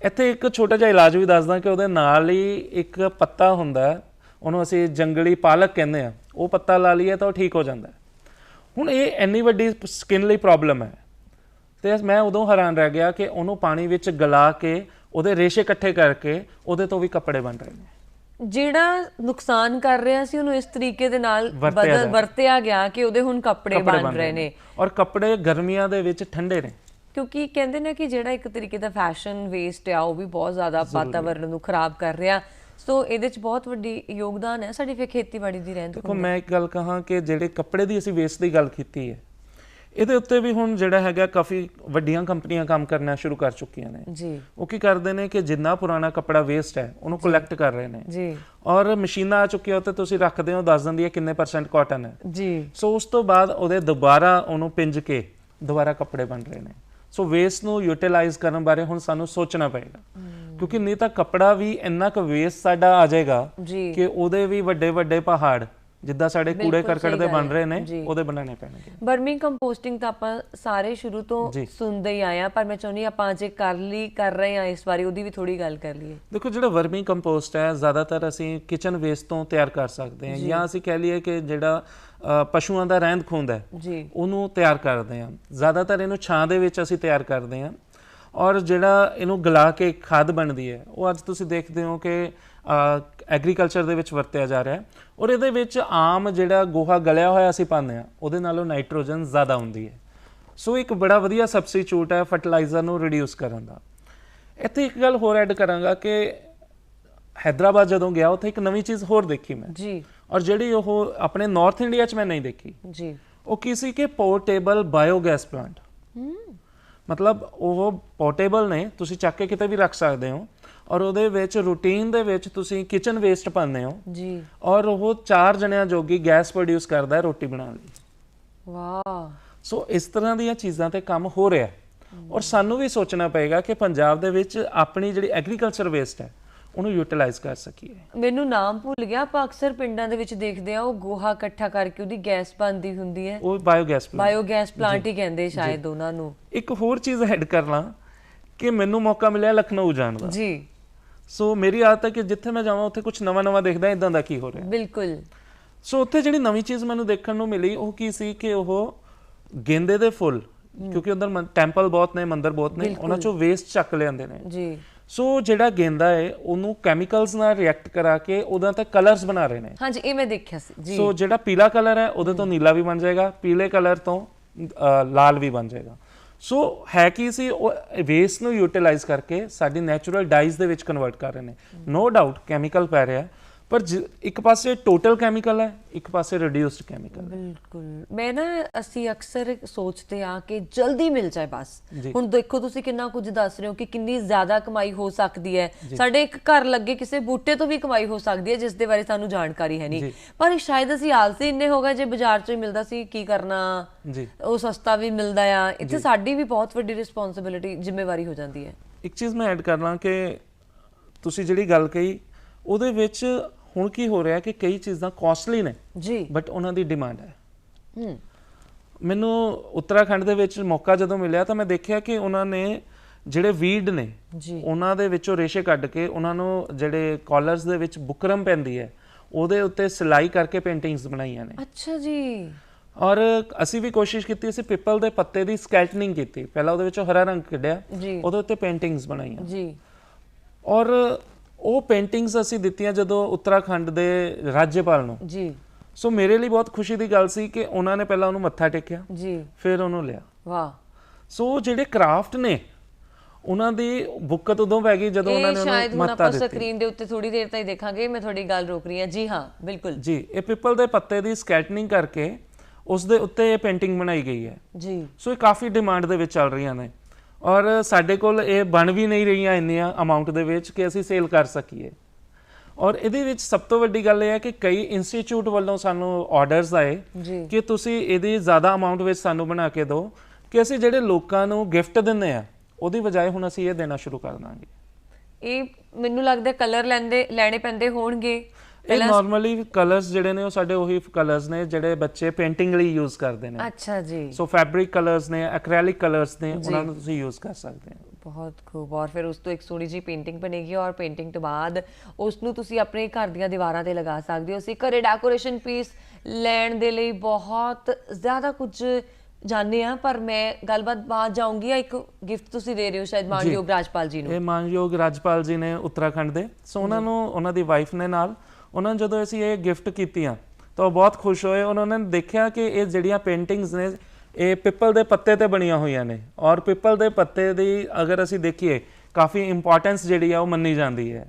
ਇੱਥੇ ਇੱਕ ਛੋਟਾ ਜਿਹਾ ਇਲਾਜ ਵੀ ਦੱਸਦਾ ਕਿ ਉਹਦੇ ਨਾਲ ਹੀ ਇੱਕ ਪੱਤਾ ਹੁੰਦਾ, ਉਹਨੂੰ ਅਸੀਂ ਜੰਗਲੀ ਪਾਲਕ ਕਹਿੰਦੇ ਆ, ਉਹ ਪੱਤਾ ਲਾ ਲਈਏ ਤਾਂ ਉਹ ਠੀਕ ਹੋ ਜਾਂਦਾ। ਹੁਣ ਇਹ ਇੰਨੀ ਵੱਡੀ ਸਕਿਨ ਲਈ ਪ੍ਰੋਬਲਮ ਹੈ ਤੇ ਮੈਂ ਉਦੋਂ ਹੈਰਾਨ ਰਹਿ ਗਿਆ ਕਿ ਉਹਨੂੰ ਪਾਣੀ ਵਿੱਚ ਗਲਾ ਕੇ ਉਹਦੇ ਰੇਸ਼ੇ ਇਕੱਠੇ ਕਰਕੇ ਉਹਦੇ ਤੋਂ ਵੀ ਕੱਪੜੇ ਬਣ ਰਹੇ ਨੇ। ਜਿਹੜਾ ਨੁਕਸਾਨ ਕਰ ਰਿਹਾ ਸੀ ਉਹਨੂੰ ਇਸ ਤਰੀਕੇ ਦੇ ਨਾਲ ਵਰਤਿਆ ਗਿਆ ਕਿ ਉਹਦੇ ਹੁਣ ਕੱਪੜੇ ਬਣ ਰਹੇ ਨੇ, ਔਰ ਕੱਪੜੇ ਗਰਮੀਆਂ ਦੇ ਵਿੱਚ ਠੰਡੇ ਨੇ। ਕਿਉਂਕਿ ਕਹਿੰਦੇ ਨੇ ਕਿ ਜਿਹੜਾ ਇੱਕ ਤਰੀਕੇ ਦਾ ਫੈਸ਼ਨ ਵੇਸਟ ਆ ਉਹ ਵੀ ਬਹੁਤ ਜ਼ਿਆਦਾ ਵਾਤਾਵਰਨ ਨੂੰ ਖਰਾਬ ਕਰ ਰਿਹਾ, ਸੋ ਇਹਦੇ 'ਚ ਬਹੁਤ ਵੱਡੀ ਯੋਗਦਾਨ ਹੈ ਸਾਡੀ ਫਿਰ ਖੇਤੀਬਾੜੀ ਦੀ ਰਹਿੰਦ। ਦੇਖੋ ਮੈਂ ਇੱਕ ਗੱਲ ਕਹਾਂ ਕਿ ਜਿਹੜੇ ਕੱਪੜੇ ਦੀ ਅਸੀਂ ਵੇਸਟ ਦੀ ਗੱਲ ਕੀਤੀ ਹੈ, ਇਹਦੇ ਉੱਤੇ ਵੀ ਹੁਣ ਜਿਹੜਾ ਹੈਗਾ ਕਾਫੀ ਵੱਡੀਆਂ ਕੰਪਨੀਆਂ ਕੰਮ ਕਰਨਾ ਸ਼ੁਰੂ ਕਰ ਚੁੱਕੀਆਂ ਨੇ ਜੀ। ਉਹ ਕੀ ਕਰਦੇ ਨੇ ਕਿ ਜਿੰਨਾ ਪੁਰਾਣਾ ਕੱਪੜਾ ਵੇਸਟ ਹੈ ਉਹਨੂੰ ਕਲੈਕਟ ਕਰ ਰਹੇ ਨੇ ਜੀ, ਔਰ ਮਸ਼ੀਨਾਂ ਆ ਚੁੱਕੀਆਂ ਉੱਤੇ ਤੁਸੀਂ ਰੱਖਦੇ ਹੋ ਦੱਸ ਦਿੰਦੀ ਹੈ ਕਿੰਨੇ % ਕਾਟਨ ਹੈ ਜੀ। ਸੋ ਉਸ ਤੋਂ ਬਾਅਦ ਉਹਦੇ ਦੁਬਾਰਾ ਉਹਨੂੰ ਪਿੰਜ ਕੇ ਦੁਬਾਰਾ ਕੱਪੜੇ ਬਣ ਰਹੇ ਨੇ। ਸੋ ਵੇਸਟ ਨੂੰ ਯੂਟਿਲਾਈਜ਼ ਕਰਨ ਬਾਰੇ ਹੁਣ ਸਾਨੂੰ ਸੋਚਣਾ ਪਏਗਾ, ਕਿਉਂਕਿ ਨਹੀਂ ਤਾਂ ਕੱਪੜਾ ਵੀ ਇੰਨਾ ਕੁ ਵੇਸਟ ਸਾਡਾ ਆ ਜਾਏਗਾ ਕਿ ਉਹਦੇ ਵੀ ਵੱਡੇ ਵੱਡੇ ਪਹਾੜ ਜਿੱਦਾਂ ਸਾਡੇ ਕੂੜੇ ਕਰਕਟ ਦੇ ਬਣ ਰਹੇ ਨੇ ਉਹਦੇ ਬਣਾਉਣੇ ਪੈਣਗੇ। ਵਰਮੀ ਕੰਪੋਸਟਿੰਗ ਤਾਂ ਆਪਾਂ ਸਾਰੇ ਸ਼ੁਰੂ ਤੋਂ ਸੁਣਦੇ ਹੀ ਆਏ ਆ, ਪਰ ਮੈਂ ਚਾਹੁੰਦੀ ਆਪਾਂ ਅੱਜ ਕਰ ਰਹੇ ਆ ਇਸ ਵਾਰੀ ਉਹਦੀ ਵੀ ਥੋੜੀ ਗੱਲ ਕਰ ਲਈਏ। ਦੇਖੋ ਜਿਹੜਾ ਵਰਮੀ ਕੰਪੋਸਟ ਹੈ ਜ਼ਿਆਦਾਤਰ ਅਸੀਂ ਕਿਚਨ ਵੇਸਟ ਤੋਂ ਤਿਆਰ ਕਰ ਸਕਦੇ ਹਾਂ, ਜਾਂ ਅਸੀਂ ਕਹਿ ਲਈਏ ਕਿ ਜਿਹੜਾ ਪਸ਼ੂਆਂ ਦਾ ਰਹਿੰਦ ਖੂੰਹਦ ਹੈ ਉਹਨੂੰ ਤਿਆਰ ਕਰਦੇ ਹਾਂ। ਜ਼ਿਆਦਾਤਰ ਇਹਨੂੰ ਛਾਂ ਦੇ ਵਿੱਚ ਅਸੀਂ ਤਿਆਰ ਕਰਦੇ ਹਾਂ, ਔਰ ਜਿਹੜਾ ਇਹਨੂੰ ਗਲਾ ਕੇ ਖਾਦ ਬਣਦੀ ਹੈ ਉਹ ਅੱਜ ਤੁਸੀਂ ਦੇਖਦੇ ਹੋ ਕਿ ਐਗਰੀਕਲਚਰ ਦੇ ਵਿੱਚ ਵਰਤਿਆ ਜਾ ਰਿਹਾ ਹੈ। ਔਰ ਇਹਦੇ ਵਿੱਚ ਆਮ ਜਿਹੜਾ ਗੋਹਾ ਗਲਿਆ ਹੋਇਆ ਅਸੀਂ ਪਾਉਂਦੇ ਹਾਂ ਉਹਦੇ ਨਾਲੋਂ ਨਾਈਟ੍ਰੋਜਨ ਜ਼ਿਆਦਾ ਹੁੰਦੀ ਹੈ। ਸੋ ਇੱਕ ਬੜਾ ਵਧੀਆ ਸਬਸਟੀਚਿਊਟ ਹੈ ਫਰਟੀਲਾਈਜ਼ਰ ਨੂੰ ਰਿਡਿਊਸ ਕਰਨ ਦਾ। ਇੱਥੇ ਇੱਕ ਗੱਲ ਹੋਰ ਐਡ ਕਰਾਂਗਾ ਕਿ ਹੈਦਰਾਬਾਦ ਜਦੋਂ ਗਿਆ ਉੱਥੇ ਇੱਕ ਨਵੀਂ ਚੀਜ਼ ਹੋਰ ਦੇਖੀ ਮੈਂ ਜੀ, ਔਰ ਜਿਹੜੀ ਉਹ ਆਪਣੇ ਨਾਰਥ ਇੰਡੀਆ 'ਚ ਮੈਂ ਨਹੀਂ ਦੇਖੀ ਜੀ। ਉਹ ਕੀ ਸੀ ਕਿ ਪੋਰਟੇਬਲ ਬਾਇਓਗੈਸ ਪਲਾਂਟ। ਮਤਲਬ ਉਹ ਪੋਰਟੇਬਲ ਨੇ, ਤੁਸੀਂ ਚੱਕ ਕੇ ਕਿਤੇ ਵੀ ਰੱਖ ਸਕਦੇ ਹੋ, ਔਰ ਉਹਦੇ ਵਿੱਚ ਰੂਟੀਨ ਦੇ ਵਿੱਚ ਤੁਸੀਂ ਕਿਚਨ ਵੇਸਟ ਪਾਉਂਦੇ ਹੋ ਜੀ, ਔਰ ਉਹ 4 ਜਣਿਆਂ ਜੋਗੀ ਗੈਸ ਪ੍ਰੋਡਿਊਸ ਕਰਦਾ ਹੈ ਰੋਟੀ ਬਣਾਉਣ ਲਈ। ਵਾਹ। ਸੋ ਇਸ ਤਰ੍ਹਾਂ ਦੀਆਂ ਚੀਜ਼ਾਂ ਤੇ ਕੰਮ ਹੋ ਰਿਹਾ, ਔਰ ਸਾਨੂੰ ਵੀ ਸੋਚਣਾ ਪਏਗਾ ਕਿ ਪੰਜਾਬ ਦੇ ਵਿੱਚ ਆਪਣੀ ਜਿਹੜੀ ਐਗਰੀਕਲਚਰ ਵੇਸਟ ਹੈ ਉਹਨੂੰ ਯੂਟਿਲਾਈਜ਼ ਕਰ ਸਕੀਏ। ਮੈਨੂੰ ਨਾਮ ਭੁੱਲ ਗਿਆ, ਆਪਾਂ ਅਕਸਰ ਪਿੰਡਾਂ ਦੇ ਵਿੱਚ ਦੇਖਦੇ ਆ ਉਹ ਗੋਹਾ ਇਕੱਠਾ ਕਰਕੇ ਉਹਦੀ ਗੈਸ ਬਣਦੀ ਹੁੰਦੀ ਹੈ, ਉਹ ਬਾਇਓਗੈਸ ਪਲਾਂਟ ਹੀ ਕਹਿੰਦੇ ਸ਼ਾਇਦ ਉਹਨਾਂ ਨੂੰ। ਇੱਕ ਹੋਰ ਚੀਜ਼ ਐਡ ਕਰ ਲਾਂ ਕਿ ਮੈਨੂੰ ਮੌਕਾ ਮਿਲਿਆ ਲਖਨਊ ਜਾਣ ਦਾ ਜੀ। ਸੋ ਮੇਰੀ ਆਦਤ ਹੈ ਕਿ ਜਿੱਥੇ ਮੈਂ ਜਾਵਾਂ ਉੱਥੇ ਕੁਝ ਨਵਾਂ ਦੇਖਦਾ ਇਦਾਂ ਦਾ ਕੀ ਹੋ ਰਿਹਾ। ਬਿਲਕੁਲ। ਸੋ ਉੱਥੇ ਜਿਹੜੀ ਨਵੀਂ ਚੀਜ਼ ਮੈਨੂੰ ਦੇਖਣ ਨੂੰ ਮਿਲੀ ਉਹ ਕੀ ਸੀ ਕਿ ਉਹ ਗੇਂਦੇ ਦੇ ਫੁੱਲ, ਕਿਉਂਕਿ ਉਧਰ ਟੈਂਪਲ ਬਹੁਤ ਨੇ, ਮੰਦਿਰ ਬਹੁਤ ਨੇ, ਉਹਨਾਂ ਚੋਂ ਵੇਸਟ ਚੱਕ ਲਿਆਂਦੇ ਨੇ ਜੀ। ਸੋ ਜਿਹੜਾ ਗੇਂਦਾ ਹੈ ਉਹਨੂੰ ਕੈਮੀਕਲਸ ਨਾਲ ਰਿਐਕਟ ਕਰਾ ਕੇ ਉਹਦਾਂ ਤੇ ਕਲਰਸ ਬਣਾ ਰਹੇ ਨੇ। ਹਾਂਜੀ, ਇਹ ਮੈਂ ਦੇਖਿਆ ਸੀ ਜੀ। ਸੋ ਜਿਹੜਾ ਪੀਲਾ ਕਲਰ ਹੈ ਉਹਦੇ ਤੋਂ ਨੀਲਾ ਵੀ ਬਣ ਜਾਏਗਾ, ਪੀਲੇ ਕਲਰ ਤੋਂ ਲਾਲ ਵੀ ਬਣ ਜਾਏਗਾ। ਸੋ ਹੈ ਕੀ ਸੀ, ਉਹ ਵੇਸਟ ਨੂੰ ਯੂਟਿਲਾਈਜ਼ ਕਰਕੇ ਸਾਡੀ ਨੈਚੁਰਲ ਡਾਈਜ਼ ਦੇ ਵਿੱਚ ਕਨਵਰਟ ਕਰ ਰਹੇ ਨੇ। ਨੋ ਡਾਊਟ ਕੈਮੀਕਲ ਪੈ ਰਿਹਾ, ਪਰ ਇੱਕ ਪਾਸੇ ਟੋਟਲ ਕੈਮੀਕਲ ਹੈ, ਇੱਕ ਪਾਸੇ ਰਿਡਿਊਸਡ ਕੈਮੀਕਲ। ਬਿਲਕੁਲ। ਮੈਂ ਨਾ ਅਸੀਂ ਅਕਸਰ ਸੋਚਦੇ ਆ ਕਿ ਜਲਦੀ ਮਿਲ ਜਾਏ ਬਸ। ਹੁਣ ਦੇਖੋ ਤੁਸੀਂ ਕਿੰਨਾ ਕੁਝ ਦੱਸ ਰਹੇ ਹੋ ਕਿ ਕਿੰਨੀ ਜ਼ਿਆਦਾ ਕਮਾਈ ਹੋ ਸਕਦੀ ਹੈ, ਸਾਡੇ ਇੱਕ ਘਰ ਲੱਗੇ ਕਿਸੇ ਬੂਟੇ ਤੋਂ ਵੀ ਕਮਾਈ ਹੋ ਸਕਦੀ ਹੈ ਜਿਸ ਦੇ ਬਾਰੇ ਸਾਨੂੰ ਜਾਣਕਾਰੀ ਹੈ ਨਹੀਂ, ਪਰ ਸ਼ਾਇਦ ਅਸੀਂ ਆਲਸੀ ਇੰਨੇ ਹੋ ਗਏ, ਜੇ ਬਾਜ਼ਾਰ ਚੋਂ ਹੀ ਮਿਲਦਾ ਸੀ ਕੀ ਕਰਨਾ, ਉਹ ਸਸਤਾ ਵੀ ਮਿਲਦਾ ਆ। ਇੱਥੇ ਸਾਡੀ ਵੀ ਬਹੁਤ ਵੱਡੀ ਰਿਸਪੌਂਸਿਬਿਲਿਟੀ, ਜ਼ਿੰਮੇਵਾਰੀ ਹੋ ਜਾਂਦੀ ਹੈ। ਇੱਕ ਚੀਜ਼ ਮੈਂ ਐਡ ਕਰ ਲਾਂ ਕਿ ਤੁਸੀਂ ਜਿਹੜੀ ਗੱਲ ਕਹੀ ਉਹਦੇ ਵਿੱਚ ਹੁਣ ਕੀ ਹੋ ਰਿਹਾ ਕਿ ਕਈ ਚੀਜ਼ਾਂ ਕਾਸਟਲੀ ਨੇ ਜੀ, ਬਟ ਉਹਨਾਂ ਦੀ ਡਿਮਾਂਡ ਹੈ। ਮੈਨੂੰ ਉੱਤਰਾਖੰਡ ਦੇ ਵਿੱਚ ਮੌਕਾ ਜਦੋਂ ਮਿਲਿਆ ਤਾਂ ਮੈਂ ਦੇਖਿਆ ਕਿ ਉਹਨਾਂ ਨੇ ਜਿਹੜੇ ਵੀਡ ਨੇ ਉਹਨਾਂ ਦੇ ਵਿੱਚੋਂ ਰੇਸ਼ੇ ਕੱਢ ਕੇ ਉਹਨਾਂ ਨੂੰ ਜਿਹੜੇ ਕਾਲਰਸ ਦੇ ਵਿੱਚ ਬੁਕਰਮ ਪੈਂਦੀ ਹੈ ਉਹਦੇ ਉੱਤੇ ਸਿਲਾਈ ਕਰਕੇ ਪੇਂਟਿੰਗਸ ਬਣਾਈਆਂ ਨੇ। ਅੱਛਾ ਜੀ। ਔਰ ਅਸੀਂ ਵੀ ਕੋਸ਼ਿਸ਼ ਕੀਤੀ, ਅਸੀਂ ਪਿੱਪਲ ਦੇ ਪੱਤੇ ਦੀ ਸਕੈਲਟਨਿੰਗ ਕੀਤੀ, ਪਹਿਲਾਂ ਉਹਦੇ ਵਿੱਚੋਂ ਹਰਾ ਰੰਗ ਕੱਢਿਆ, ਉਹਦੇ ਉੱਤੇ ਪੇਂਟਿੰਗਸ ਬਣਾਈਆਂ ਜੀ। ਔਰ ਉਹ ਪੇਂਟਿੰਗਸ ਅਸੀਂ ਦਿੱਤੀਆਂ ਜਦੋਂ ਉੱਤਰਾਖੰਡ ਦੇ ਰਾਜਪਾਲ ਨੂੰ ਜੀ। ਸੋ ਮੇਰੇ ਲਈ ਬਹੁਤ ਖੁਸ਼ੀ ਦੀ ਗੱਲ ਸੀ ਕਿ ਉਹਨਾਂ ਨੇ ਪਹਿਲਾਂ ਉਹਨੂੰ ਮੱਥਾ ਟੇਕਿਆ ਜੀ, ਫਿਰ ਉਹਨੂੰ ਲਿਆ। ਵਾਹ। ਸੋ ਜਿਹੜੇ ਕਰਾਫਟ ਨੇ ਉਹਨਾਂ ਦੀ ਬੁੱਕਤ ਉਦੋਂ ਪੈ ਗਈ ਜਦੋਂ ਉਹਨਾਂ ਨੇ ਉਹਨੂੰ ਮੱਥਾ ਦਿੱਤਾ। ਆਪਾਂ ਸਕਰੀਨ ਦੇ ਉੱਤੇ ਥੋੜੀ ਦੇਰ ਤਾਈਂ ਦੇਖਾਂਗੇ, ਮੈਂ ਤੁਹਾਡੀ ਗੱਲ ਰੋਕ ਰਹੀ ਹਾਂ ਜੀ। ਹਾਂ ਬਿਲਕੁਲ ਜੀ। ਇਹ ਪਿੱਪਲ ਦੇ ਪੱਤੇ ਦੀ ਸਕੈਲਟਨਿੰਗ ਕਰਕੇ ਉਸ ਦੇ ਉੱਤੇ ਇਹ ਪੇਂਟਿੰਗ ਬਣਾਈ ਗਈ ਹੈ ਜੀ। ਸੋ ਇਹ ਕਾਫੀ ਡਿਮਾਂਡ ਦੇ ਵਿੱਚ ਚੱਲ ਰਹੀਆਂ ਨੇ, ਔਰ ਸਾਡੇ ਕੋਲ ਇਹ ਬਣ ਵੀ ਨਹੀਂ ਰਹੀਆਂ ਇੰਨੀਆਂ ਅਮਾਉਂਟ ਦੇ ਵਿੱਚ ਕਿ ਅਸੀਂ ਸੇਲ ਕਰ ਸਕੀਏ। ਔਰ ਇਹਦੇ ਵਿੱਚ ਸਭ ਤੋਂ ਵੱਡੀ ਗੱਲ ਇਹ ਹੈ ਕਿ ਕਈ ਇੰਸਟੀਚਿਊਟ ਵੱਲੋਂ ਸਾਨੂੰ ਆਰਡਰਸ ਆਏ ਕਿ ਤੁਸੀਂ ਇਹਦੀ ਜ਼ਿਆਦਾ ਅਮਾਉਂਟ ਵਿੱਚ ਸਾਨੂੰ ਬਣਾ ਕੇ ਦਿਓ ਕਿ ਅਸੀਂ ਜਿਹੜੇ ਲੋਕਾਂ ਨੂੰ ਗਿਫਟ ਦਿੰਦੇ ਆ ਉਹਦੀ ਬਜਾਏ ਹੁਣ ਅਸੀਂ ਇਹ ਦੇਣਾ ਸ਼ੁਰੂ ਕਰ ਦਾਂਗੇ। ਇਹ ਮੈਨੂੰ ਲੱਗਦਾ ਕਲਰ ਲੈਣੇ ਪੈਂਦੇ ਹੋਣਗੇ। ਇਹ ਨਾਰਮਲੀ ਕਲਰਸ ਜਿਹੜੇ ਨੇ ਉਹ ਸਾਡੇ ਉਹੀ ਕਲਰਸ ਨੇ ਜਿਹੜੇ ਬੱਚੇ ਪੇਂਟਿੰਗ ਲਈ ਯੂਜ਼ ਕਰਦੇ ਨੇ। ਅੱਛਾ ਜੀ। ਸੋ ਫੈਬਰਿਕ ਕਲਰਸ ਨੇ, ਐਕ੍ਰੈਲਿਕ ਕਲਰਸ ਨੇ, ਉਹਨਾਂ ਨੂੰ ਤੁਸੀਂ ਯੂਜ਼ ਕਰ ਸਕਦੇ ਹੋ। ਬਹੁਤ ਖੂਬ। ਔਰ ਫਿਰ ਉਸ ਤੋਂ ਇੱਕ ਸੋਹਣੀ ਜੀ ਪੇਂਟਿੰਗ ਬਣੇਗੀ ਔਰ ਪੇਂਟਿੰਗ ਤੋਂ ਬਾਅਦ ਉਸ ਨੂੰ ਤੁਸੀਂ ਆਪਣੇ ਘਰ ਦੀਆਂ ਦੀਵਾਰਾਂ ਤੇ ਲਗਾ ਸਕਦੇ ਹੋ। ਅਸੀਂ ਘਰੇ ਡੈਕੋਰੇਸ਼ਨ ਪੀਸ ਲੈਣ ਦੇ ਲਈ ਬਹੁਤ ਜ਼ਿਆਦਾ ਕੁਝ ਜਾਣਦੇ ਆ, ਪਰ ਮੈਂ ਗੱਲਬਾਤ ਬਾਅਦ ਜਾਊਂਗੀ। ਇੱਕ ਗਿਫਟ ਤੁਸੀਂ ਦੇ ਰਹੇ ਹੋ ਸ਼ਾਇਦ ਮਾਨਯੋਗ ਰਾਜਪਾਲ ਜੀ ਨੂੰ। ਇਹ ਮਾਨਯੋਗ ਰਾਜਪਾਲ ਜੀ ਨੇ ਉੱਤਰਾਖੰਡ ਦੇ। ਸੋ ਉਹਨਾਂ ਨੂੰ ਉਹਨਾਂ ਦੀ ਵਾਈਫ ਨੇ ਨਾਲ, ਉਹਨਾਂ ਨੂੰ ਜਦੋਂ ਅਸੀਂ ਇਹ ਗਿਫਟ ਕੀਤੀਆਂ ਤਾਂ ਉਹ ਬਹੁਤ ਖੁਸ਼ ਹੋਏ। ਉਹਨਾਂ ਨੇ ਦੇਖਿਆ ਕਿ ਇਹ ਜਿਹੜੀਆਂ ਪੇਂਟਿੰਗਸ ਨੇ ਇਹ ਪਿੱਪਲ ਦੇ ਪੱਤੇ ਤੇ ਬਣੀਆਂ ਹੋਈਆਂ ਨੇ ਔਰ ਪਿੱਪਲ ਦੇ ਪੱਤੇ ਦੀ ਅਗਰ ਅਸੀਂ ਦੇਖੀਏ ਕਾਫੀ ਇੰਪੋਰਟੈਂਸ ਜਿਹੜੀ ਆ ਉਹ ਮੰਨੀ ਜਾਂਦੀ ਹੈ।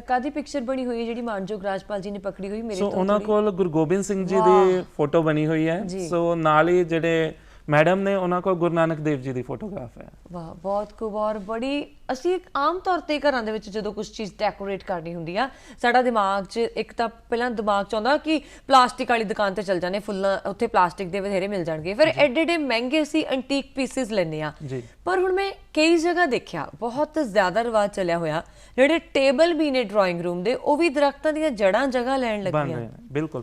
ਕਾਦੀ ਪਿਕਚਰ ਬਣੀ ਹੋਈ ਹੈ ਜਿਹੜੀ ਮਾਨਯੋਗ ਰਾਜਪਾਲ ਜੀ ਨੇ ਪਕੜੀ ਹੋਈ? ਮੇਰੇ ਤੋਂ ਉਹਨਾਂ ਕੋਲ ਗੁਰੂ ਗੋਬਿੰਦ ਸਿੰਘ ਜੀ ਦੀ ਫੋਟੋ ਬਣੀ ਹੋਈ ਹੈ। ਸੋ ਨਾਲ ਹੀ ਜਿਹੜੇ ਮੈਡਮ ਨੇ ਉਹਨਾਂ ਕੋਲ ਗੁਰੂ ਨਾਨਕ ਦੇਵ ਜੀ ਦੀ ਫੋਟੋਗ੍ਰਾਫ ਹੈ। ਵਾਹ, ਬਹੁਤ ਖੂਬ। ਔਰ ਬੜੀ ਅਸੀਂ ਆਮ ਤੌਰ ਤੇ ਘਰਾਂ ਦੇ ਵਿੱਚ ਜਦੋਂ ਕੁਝ ਚੀਜ਼ ਡੈਕੋਰੇਟ ਕਰਨੀ ਹੁੰਦੀ ਆ ਸਾਡਾ ਦਿਮਾਗ 'ਚ ਇੱਕ ਤਾਂ ਪਹਿਲਾਂ ਦਿਮਾਗ 'ਚ ਆਉਂਦਾ ਕਿ ਪਲਾਸਟਿਕ ਵਾਲੀ ਦੁਕਾਨ ਤੇ ਚਲ ਜਾਂਦੇ, ਫੁੱਲਾਂ ਉੱਥੇ ਪਲਾਸਟਿਕ ਦੇ ਬਥੇਰੇ ਮਿਲ ਜਾਣਗੇ। ਫਿਰ ਐਡੇ ਮਹਿੰਗੇ ਅਸੀਂ ਐਂਟੀਕ ਪੀਸਿਸ ਲੈਂਦੇ ਆ। ਪਰ ਹੁਣ ਮੈਂ ਕਈ ਜਗ੍ਹਾ ਦੇਖਿਆ ਬਹੁਤ ਜ਼ਿਆਦਾ ਰਿਵਾਜ ਚੱਲਿਆ ਹੋਇਆ ਜਿਹੜੇ ਟੇਬਲ ਵੀ ਨੇ ਡਰਾਇੰਗ ਰੂਮ ਦੇ, ਉਹ ਵੀ ਦਰਖਤਾਂ ਦੀਆਂ ਜੜ੍ਹਾਂ ਜਗ੍ਹਾ ਲੈਣ ਲੱਗੀਆਂ। ਬਿਲਕੁਲ।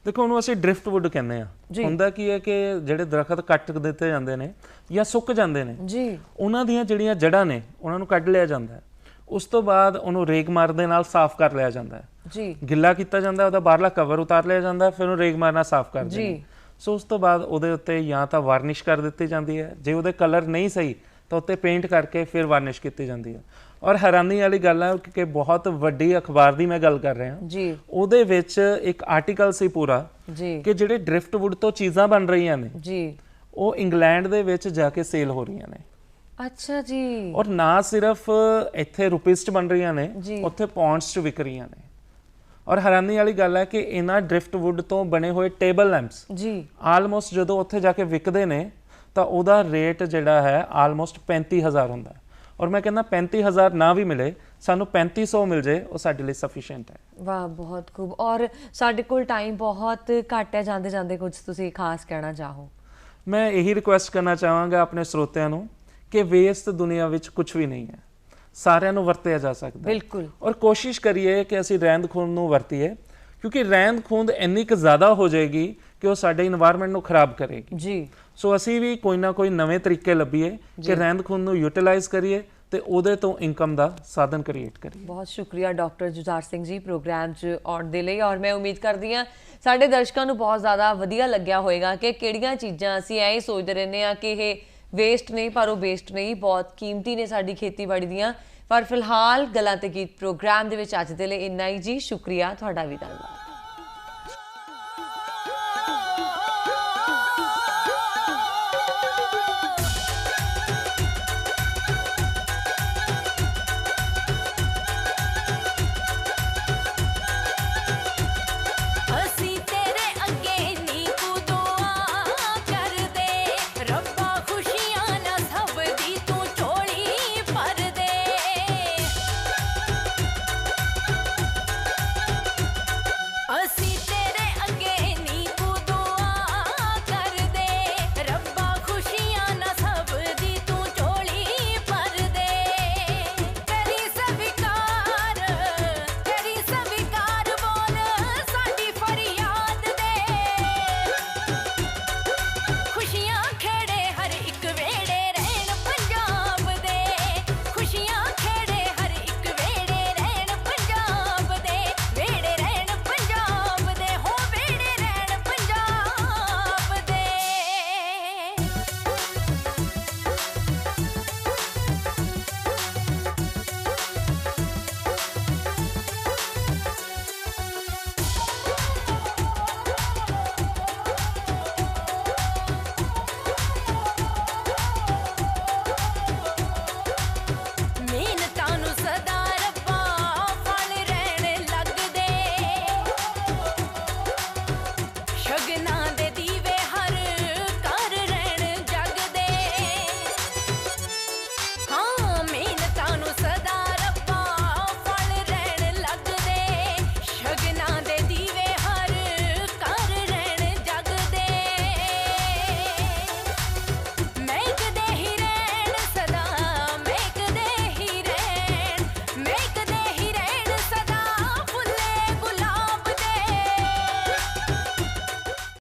ਦੇਖੋ ਉਹਨੂੰ ਅਸੀਂ ਡ੍ਰਿਫਟ ਵੁੱਡ ਕਹਿੰਦੇ ਆ। ਹੁੰਦਾ ਕੀ ਹੈ ਕਿ ਜਿਹੜੇ ਦਰਖਤ ਕੱਟ ਦਿੱਤੇ ਜਾਂਦੇ ਨੇ ਜਾਂ ਸੁੱਕ ਜਾਂਦੇ ਨੇ ਜੀ, ਉਹਨਾਂ ਦੀਆਂ ਜਿਹੜੀਆਂ ਜੜ੍ਹਾਂ ਨੇ ਉਹਨਾਂ ਨੂੰ ਕੱਢ ਲਿਆ ਜਾਂਦਾ ਹੈ। ਉਸ ਤੋਂ ਬਾਅਦ ਉਹਨੂੰ ਰੇਗਮਾਰ ਦੇ ਨਾਲ ਸਾਫ਼ ਕਰ ਲਿਆ ਜਾਂਦਾ ਹੈ ਜੀ, ਗਿੱਲਾ ਕੀਤਾ ਜਾਂਦਾ, ਉਹਦਾ ਬਾਹਰਲਾ ਕਵਰ ਉਤਾਰ ਲਿਆ ਜਾਂਦਾ, ਫਿਰ ਉਹਨੂੰ ਰੇਗਮਾਰ ਨਾਲ ਸਾਫ਼ ਕਰਦੇ ਨੇ। ਸੋ ਉਸ ਤੋਂ ਬਾਅਦ ਉਹਦੇ ਉੱਤੇ ਜਾਂ ਤਾਂ ਵਾਰਨਿਸ਼ ਕਰ ਦਿੱਤੀ ਜਾਂਦੀ ਹੈ, ਜੇ ਉਹਦੇ ਕਲਰ ਨਹੀਂ ਸਹੀ ਤਾਂ ਉੱਤੇ ਪੇਂਟ ਕਰਕੇ ਫਿਰ ਵਾਰਨਿਸ਼ ਕੀਤੀ ਜਾਂਦੀ ਹੈ। ਔਰ ਹੈਰਾਨੀ ਵਾਲੀ ਗੱਲ ਹੈ ਕਿ ਬਹੁਤ ਵੱਡੀ ਅਖਬਾਰ ਦੀ ਮੈਂ ਗੱਲ ਕਰ ਰਿਹਾ ਜੀ, ਉਹਦੇ ਵਿੱਚ ਇੱਕ ਆਰਟੀਕਲ ਸੀ ਪੂਰਾ ਜੀ ਕਿ ਜਿਹੜੇ ਡ੍ਰਿਫਟ ਵੁੱਡ ਤੋਂ ਚੀਜ਼ਾਂ ਬਣ ਰਹੀਆਂ ਨੇ ਜੀ ਉਹ ਇੰਗਲੈਂਡ ਦੇ ਵਿੱਚ ਜਾ ਕੇ ਸੇਲ ਹੋ ਰਹੀਆਂ ਨੇ। ਅੱਛਾ ਜੀ। ਔਰ ਨਾ ਸਿਰਫ ਇੱਥੇ ਰੁਪੀਸ 'ਚ ਬਣ ਰਹੀਆਂ ਨੇ, ਉੱਥੇ ਪੌਂਡਸ 'ਚ ਵਿਕ ਰਹੀਆਂ ਨੇ। ਔਰ ਹੈਰਾਨੀ ਵਾਲੀ ਗੱਲ ਹੈ ਕਿ ਇਹਨਾਂ ਡ੍ਰਿਫਟ ਵੁੱਡ ਤੋਂ ਬਣੇ ਹੋਏ ਟੇਬਲ ਲੈਂਪਸ ਜੀ ਆਲਮੋਸਟ ਜਦੋਂ ਉੱਥੇ ਜਾ ਕੇ ਵਿਕਦੇ ਨੇ ਤਾਂ ਉਹਦਾ ਰੇਟ ਜਿਹੜਾ ਹੈ ਆਲਮੋਸਟ 35,000 ਹੁੰਦਾ ਹੈ। ਔਰ ਮੈਂ ਕਹਿੰਦਾ 35,000 ਨਾ ਵੀ ਮਿਲੇ, ਸਾਨੂੰ 3500 ਮਿਲ ਜੇ, ਉਹ ਸਾਡੇ ਲਈ ਸਫੀਸ਼ੀਐਂਟ ਹੈ। ਵਾਹ, ਬਹੁਤ ਖੂਬ। ਔਰ ਸਾਡੇ ਕੋਲ ਟਾਈਮ ਬਹੁਤ ਘੱਟ ਹੈ, ਜਾਂਦੇ ਜਾਂਦੇ ਕੁਝ ਤੁਸੀਂ ਖਾਸ ਕਹਿਣਾ ਚਾਹੋ? ਮੈਂ ਇਹੀ ਰਿਕੁਐਸਟ ਕਰਨਾ ਚਾਹਾਂਗਾ ਆਪਣੇ ਸਰੋਤਿਆਂ ਨੂੰ ਕਿ ਵੇਸਟ ਦੁਨੀਆ ਵਿੱਚ ਕੁਝ ਵੀ ਨਹੀਂ ਹੈ, ਸਾਰਿਆਂ ਨੂੰ ਵਰਤਿਆ ਜਾ ਸਕਦਾ। ਬਿਲਕੁਲ। ਔਰ ਕੋਸ਼ਿਸ਼ ਕਰੀਏ ਕਿ ਅਸੀਂ ਰਹਿੰਦ ਖੂੰਹਦ ਨੂੰ ਵਰਤੀਏ, ਕਿਉਂਕਿ ਰਹਿੰਦ ਖੂੰਹਦ ਇੰਨੀ ਕੁ ਜ਼ਿਆਦਾ ਹੋ ਜਾਏਗੀ ਕਿ ਉਹ ਸਾਡੇ ਇਨਵਾਇਰਨਮੈਂਟ ਨੂੰ ਖਰਾਬ ਕਰੇਗੀ ਜੀ। ਸੋ ਅਸੀਂ ਵੀ ਕੋਈ ਨਾ ਕੋਈ ਨਵੇਂ ਤਰੀਕੇ ਲੱਭੀਏ ਕਿ ਰਹਿੰਦ ਖੂੰਹਦ ਨੂੰ ਯੂਟਿਲਾਈਜ਼ ਕਰੀਏ ਤੇ ਉਹਦੇ ਤੋਂ ਇਨਕਮ ਦਾ ਸਾਧਨ ਕ੍ਰੀਏਟ ਕਰੀਏ। ਬਹੁਤ ਸ਼ੁਕਰੀਆ ਡਾਕਟਰ ਜੁਝਾਰ ਸਿੰਘ ਜੀ ਪ੍ਰੋਗਰਾਮ 'ਚ ਆਉਣ ਦੇ ਲਈ। ਔਰ ਮੈਂ ਉਮੀਦ ਕਰਦੀ ਹਾਂ ਸਾਡੇ ਦਰਸ਼ਕਾਂ ਨੂੰ ਬਹੁਤ ਜ਼ਿਆਦਾ ਵਧੀਆ ਲੱਗਿਆ ਹੋਵੇਗਾ ਕਿ ਕਿਹੜੀਆਂ ਚੀਜ਼ਾਂ ਅਸੀਂ ਐਂ ਹੀ ਸੋਚਦੇ ਰਹਿੰਦੇ ਹਾਂ ਕਿ ਇਹ ਵੇਸਟ ਨਹੀਂ, ਪਰ ਉਹ ਵੇਸਟ ਨਹੀਂ, ਬਹੁਤ ਕੀਮਤੀ ਨੇ ਸਾਡੀ ਖੇਤੀਬਾੜੀ ਦੀਆਂ। ਪਰ ਫਿਲਹਾਲ ਗੱਲਾਂ ਤੇ ਗੀਤ ਪ੍ਰੋਗਰਾਮ ਦੇ ਵਿੱਚ ਅੱਜ ਦੇ ਲਈ ਇੰਨਾ ਹੀ ਜੀ। ਸ਼ੁਕਰੀਆ ਤੁਹਾਡਾ ਵੀ, ਧੰਨਵਾਦ।